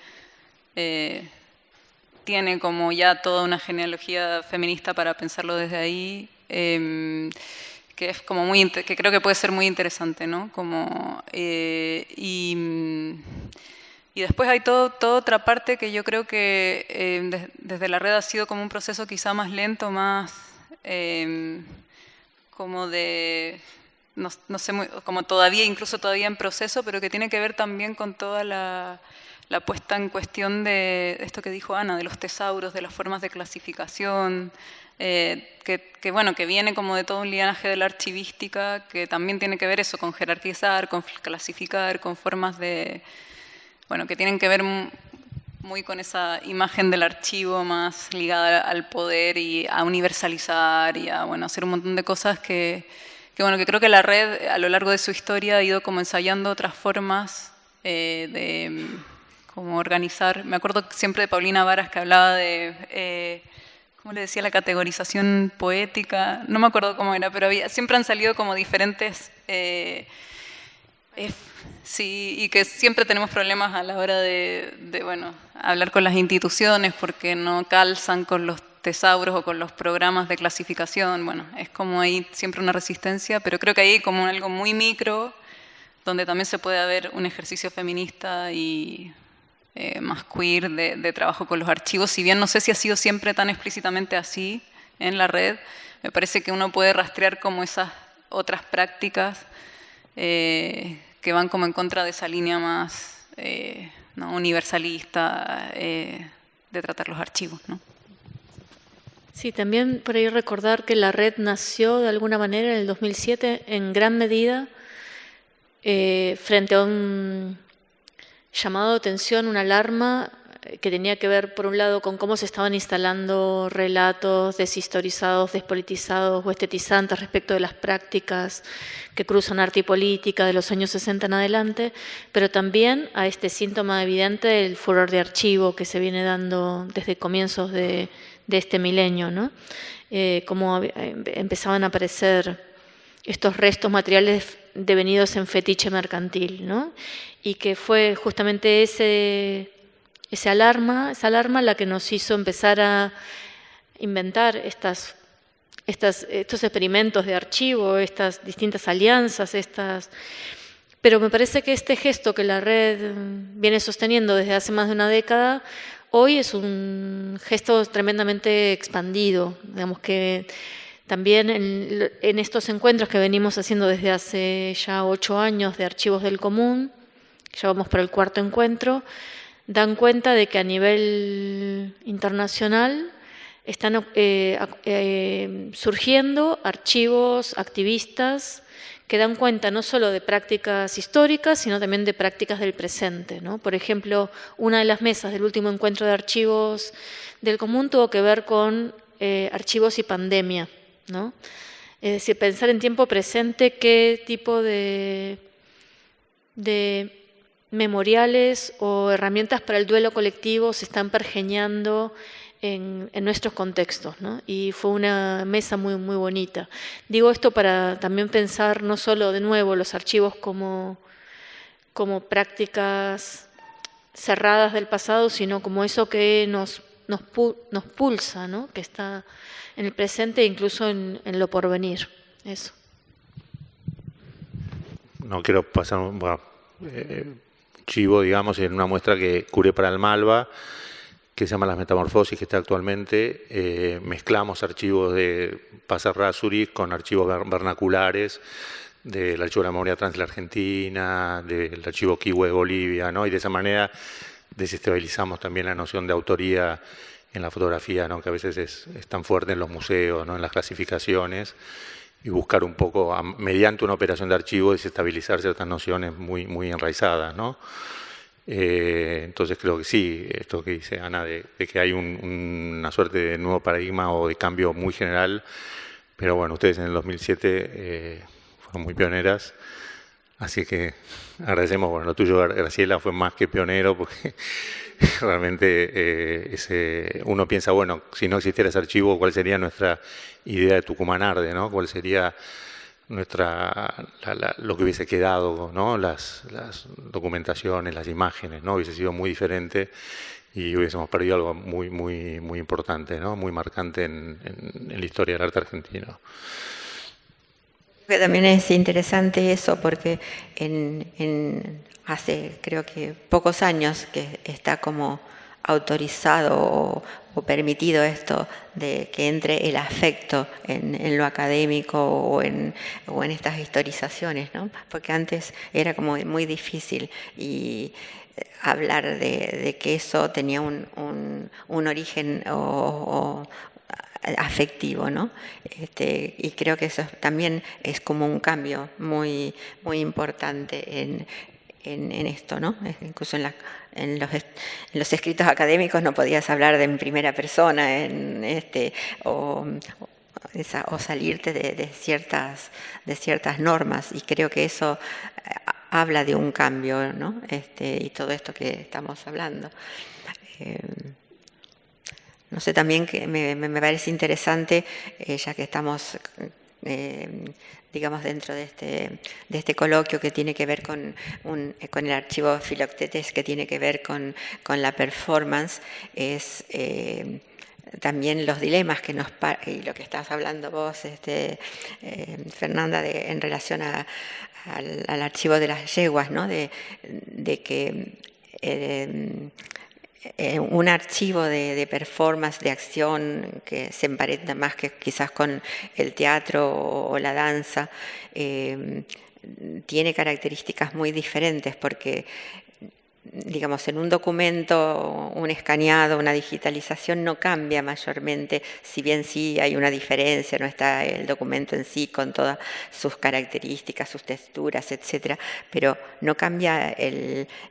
tiene como ya toda una genealogía feminista para pensarlo desde ahí, que es como que creo que puede ser muy interesante, ¿no? Como, y después hay toda otra parte que yo creo que desde la red ha sido como un proceso quizá más lento, más como de, no sé, como incluso todavía en proceso, pero que tiene que ver también con toda la puesta en cuestión de esto que dijo Ana, de los tesauros, de las formas de clasificación, que viene como de todo un linaje de la archivística, que también tiene que ver eso con jerarquizar, con clasificar, con formas de, que tienen que ver muy con esa imagen del archivo más ligada al poder y a universalizar y a hacer un montón de cosas que creo que la red a lo largo de su historia ha ido como ensayando otras formas de cómo organizar. Me acuerdo siempre de Paulina Varas, que hablaba de, ¿cómo le decía? La categorización poética. No me acuerdo cómo era, pero siempre han salido como diferentes... sí, y que siempre tenemos problemas a la hora de bueno, hablar con las instituciones porque no calzan con los tesauros o con los programas de clasificación. Bueno, es como ahí siempre una resistencia, pero creo que ahí hay como algo muy micro, donde también se puede ver un ejercicio feminista y más queer de trabajo con los archivos. Si bien no sé si ha sido siempre tan explícitamente así en la red, me parece que uno puede rastrear como esas otras prácticas que van como en contra de esa línea más ¿no? universalista de tratar los archivos, ¿no? Sí, también por ahí recordar que la red nació de alguna manera en el 2007 en gran medida frente a un llamado de atención, una alarma que tenía que ver, por un lado, con cómo se estaban instalando relatos deshistorizados, despolitizados o estetizantes respecto de las prácticas que cruzan arte y política de los años 60 en adelante, pero también a este síntoma evidente del furor de archivo que se viene dando desde comienzos de este milenio, ¿no? Cómo empezaban a aparecer estos restos materiales devenidos en fetiche mercantil, ¿no? Y que fue justamente esa alarma la que nos hizo empezar a inventar estos experimentos de archivo, estas distintas alianzas, pero me parece que este gesto que la red viene sosteniendo desde hace más de una década, hoy es un gesto tremendamente expandido, digamos que también en estos encuentros que venimos haciendo desde hace ya 8 años de Archivos del Común, ya vamos por el 4º encuentro, dan cuenta de que a nivel internacional están surgiendo archivos activistas que dan cuenta no solo de prácticas históricas, sino también de prácticas del presente, ¿no? Por ejemplo, una de las mesas del último encuentro de Archivos del Común tuvo que ver con archivos y pandemia, ¿no? Es decir, pensar en tiempo presente qué tipo de memoriales o herramientas para el duelo colectivo se están pergeñando en nuestros contextos, ¿no? Y fue una mesa muy, muy bonita. Digo esto para también pensar no solo de nuevo los archivos como prácticas cerradas del pasado, sino como eso que nos pulsa, ¿no? Que está en el presente e incluso en lo porvenir. Eso. No quiero pasar chivo, digamos, en una muestra que curé para el Malva, que se llama Las Metamorfosis, que está actualmente. Mezclamos archivos de Paz Errázuriz con archivos vernaculares del Archivo de la Memoria Trans de la Argentina, del Archivo Quihue de Bolivia, ¿no? Y de esa manera desestabilizamos también la noción de autoría en la fotografía, ¿no? Que a veces es tan fuerte en los museos, ¿no? En las clasificaciones, y buscar un poco, mediante una operación de archivo, desestabilizar ciertas nociones muy, muy enraizadas, ¿no? Entonces creo que sí, esto que dice Ana, de que hay una suerte de nuevo paradigma o de cambio muy general, pero bueno, ustedes en el 2007 fueron muy pioneras, así que agradecemos. Bueno, lo tuyo, Graciela, fue más que pionero, porque realmente uno piensa, bueno, si no existiera ese archivo, ¿cuál sería nuestra idea de Tucumanarde, ¿no? ¿Cuál sería lo que hubiese quedado, ¿no? Las documentaciones, las imágenes, ¿no? Hubiese sido muy diferente y hubiésemos perdido algo muy, muy, muy importante, ¿no? Muy marcante en la historia del arte argentino. También es interesante eso porque hace creo que pocos años que está como autorizado o permitido esto de que entre el afecto en lo académico o en estas historizaciones, ¿no? Porque antes era como muy difícil y hablar de que eso tenía un origen afectivo, ¿no? Y creo que eso también es como un cambio muy, muy importante en esto, ¿no? Incluso en los escritos académicos no podías hablar en primera persona o salirte de ciertas normas, y creo que eso habla de un cambio, ¿no? Y todo esto que estamos hablando. No sé, también que me parece interesante, ya que estamos, digamos, dentro de este coloquio que tiene que ver con el archivo Filoctetes, que tiene que ver con la performance, es también los dilemas que y lo que estás hablando vos, Fernanda, en relación al archivo de las yeguas, ¿no? De que un archivo de performance, de acción, que se emparenta más que quizás con el teatro o la danza, tiene características muy diferentes, porque digamos, en un documento, un escaneado, una digitalización no cambia mayormente, si bien sí hay una diferencia, no está el documento en sí con todas sus características, sus texturas, etcétera, pero no cambia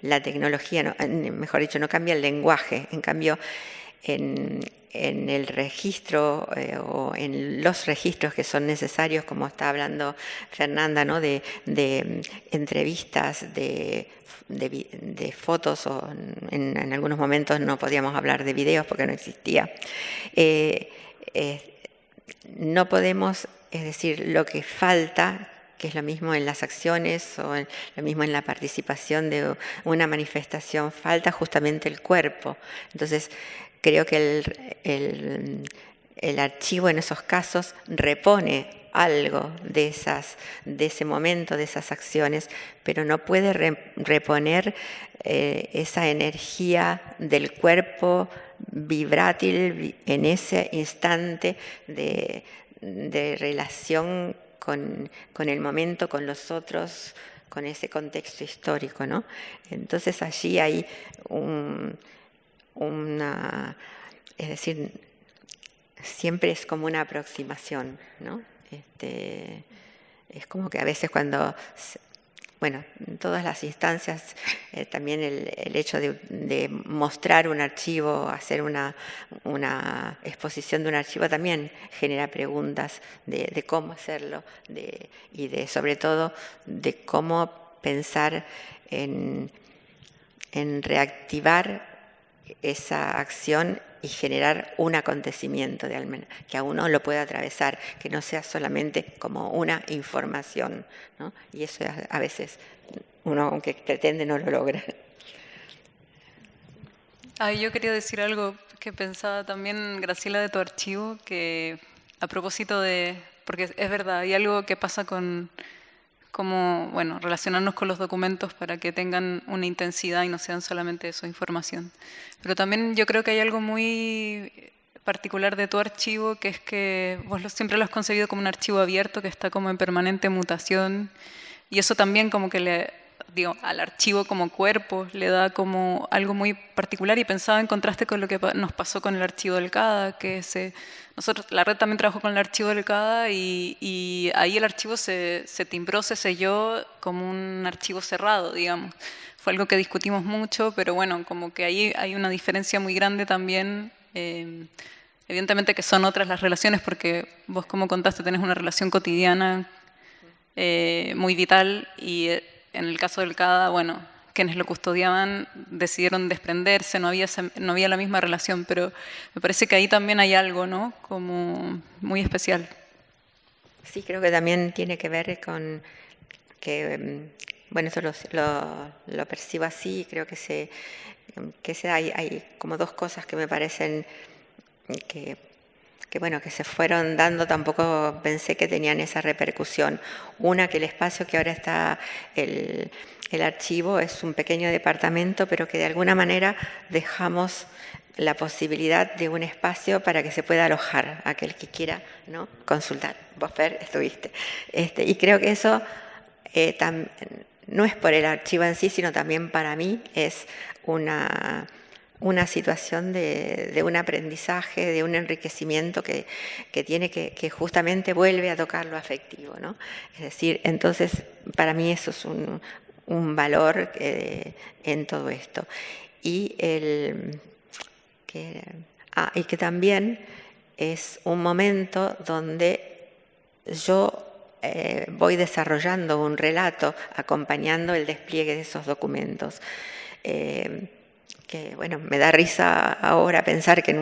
la tecnología, mejor dicho, no cambia el lenguaje. En cambio, en el registro o en los registros que son necesarios, como está hablando Fernanda, ¿no? de entrevistas, de fotos, o en algunos momentos no podíamos hablar de videos porque no existía. No podemos, es decir, lo que falta, que es lo mismo en las acciones o lo mismo en la participación de una manifestación, falta justamente el cuerpo. Entonces, creo que el archivo en esos casos repone algo de ese momento, de esas acciones, pero no puede reponer esa energía del cuerpo vibrátil en ese instante de relación con el momento, con los otros, con ese contexto histórico, ¿no? Entonces allí hay es decir, siempre es como una aproximación, ¿no? Es como que a veces cuando, bueno, en todas las instancias, también el hecho de mostrar un archivo, hacer una exposición de un archivo también genera preguntas de cómo hacerlo y sobre todo de cómo pensar en reactivar esa acción y generar un acontecimiento que a uno lo pueda atravesar, que no sea solamente como una información, ¿no? Y eso a veces uno, aunque pretende, no lo logra. Yo quería decir algo que pensaba también, Graciela, de tu archivo, que a propósito porque es verdad, hay algo que pasa con cómo, bueno, relacionarnos con los documentos para que tengan una intensidad y no sean solamente eso, información. Pero también yo creo que hay algo muy particular de tu archivo, que es que vos siempre lo has concebido como un archivo abierto que está como en permanente mutación, y eso también como que al archivo como cuerpo le da como algo muy particular, y pensaba en contraste con lo que nos pasó con el archivo del CADA, que la red también trabajó con el archivo del CADA y ahí el archivo se timbró, se selló como un archivo cerrado, digamos. Fue algo que discutimos mucho, pero bueno, como que ahí hay una diferencia muy grande también. Evidentemente que son otras las relaciones, porque vos, como contaste, tenés una relación cotidiana muy vital, y en el caso del CADA, bueno, quienes lo custodiaban decidieron desprenderse, no había la misma relación, pero me parece que ahí también hay algo, ¿no? Como muy especial. Sí, creo que también tiene que ver con que, bueno, eso lo percibo así, creo que hay como dos cosas que me parecen que se fueron dando, tampoco pensé que tenían esa repercusión. Una, que el espacio que ahora está el archivo es un pequeño departamento, pero que de alguna manera dejamos la posibilidad de un espacio para que se pueda alojar aquel que quiera, ¿no?, consultar. Vos, Per, estuviste. Y creo que eso no es por el archivo en sí, sino también para mí es una situación de un aprendizaje, de un enriquecimiento que tiene que justamente vuelve a tocar lo afectivo, ¿no? Es decir, entonces para mí eso es un valor en todo esto. Y que también es un momento donde yo voy desarrollando un relato acompañando el despliegue de esos documentos. Que bueno, me da risa ahora pensar que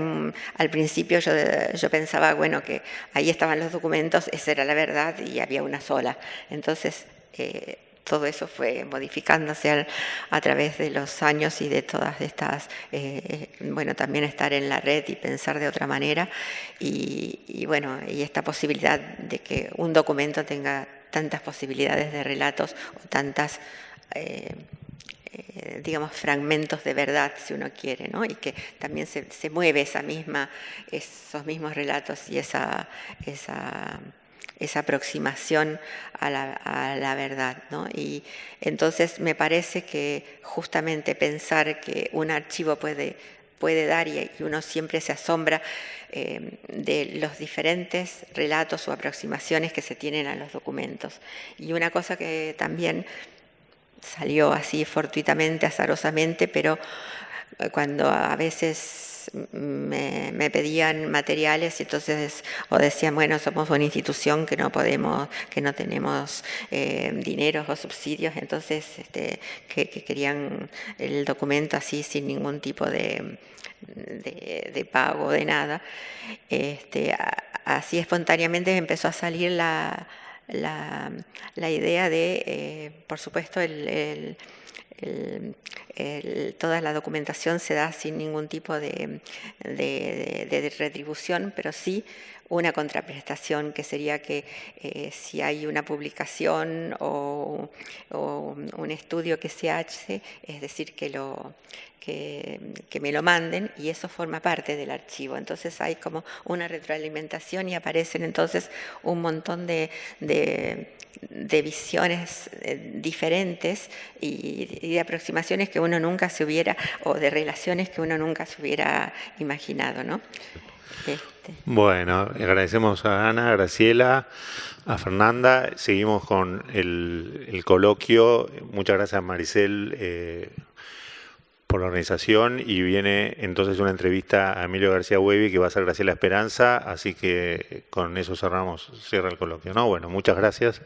al principio yo pensaba, bueno, que ahí estaban los documentos, esa era la verdad y había una sola. Entonces, todo eso fue modificándose a través de los años y de todas estas, bueno, también estar en la red y pensar de otra manera. Y bueno, y esta posibilidad de que un documento tenga tantas posibilidades de relatos o tantas digamos, fragmentos de verdad, si uno quiere, ¿no? Y que también se mueve esos mismos relatos y esa aproximación a la verdad, ¿no? Y entonces me parece que justamente pensar que un archivo puede dar, y uno siempre se asombra de los diferentes relatos o aproximaciones que se tienen a los documentos. Y una cosa que también salió así fortuitamente, azarosamente, pero cuando a veces me pedían materiales y entonces o decían, bueno, somos una institución que no tenemos dineros o subsidios, entonces que querían el documento así sin ningún tipo de pago, de nada. Así espontáneamente empezó a salir la idea de, por supuesto, toda la documentación se da sin ningún tipo de retribución, pero sí una contraprestación, que sería que si hay una publicación o un estudio que se hace, es decir, que me lo manden, y eso forma parte del archivo. Entonces hay como una retroalimentación y aparecen entonces un montón de visiones diferentes y de aproximaciones que uno nunca se hubiera, o de relaciones que uno nunca se hubiera imaginado, ¿no? Bueno, agradecemos a Ana, a Graciela, a Fernanda. Seguimos con el coloquio. Muchas gracias a Maricel por la organización, y viene entonces una entrevista a Emilio García Huevi que va a ser Graciela Esperanza, así que con eso cierra el coloquio, ¿no? Bueno, muchas gracias.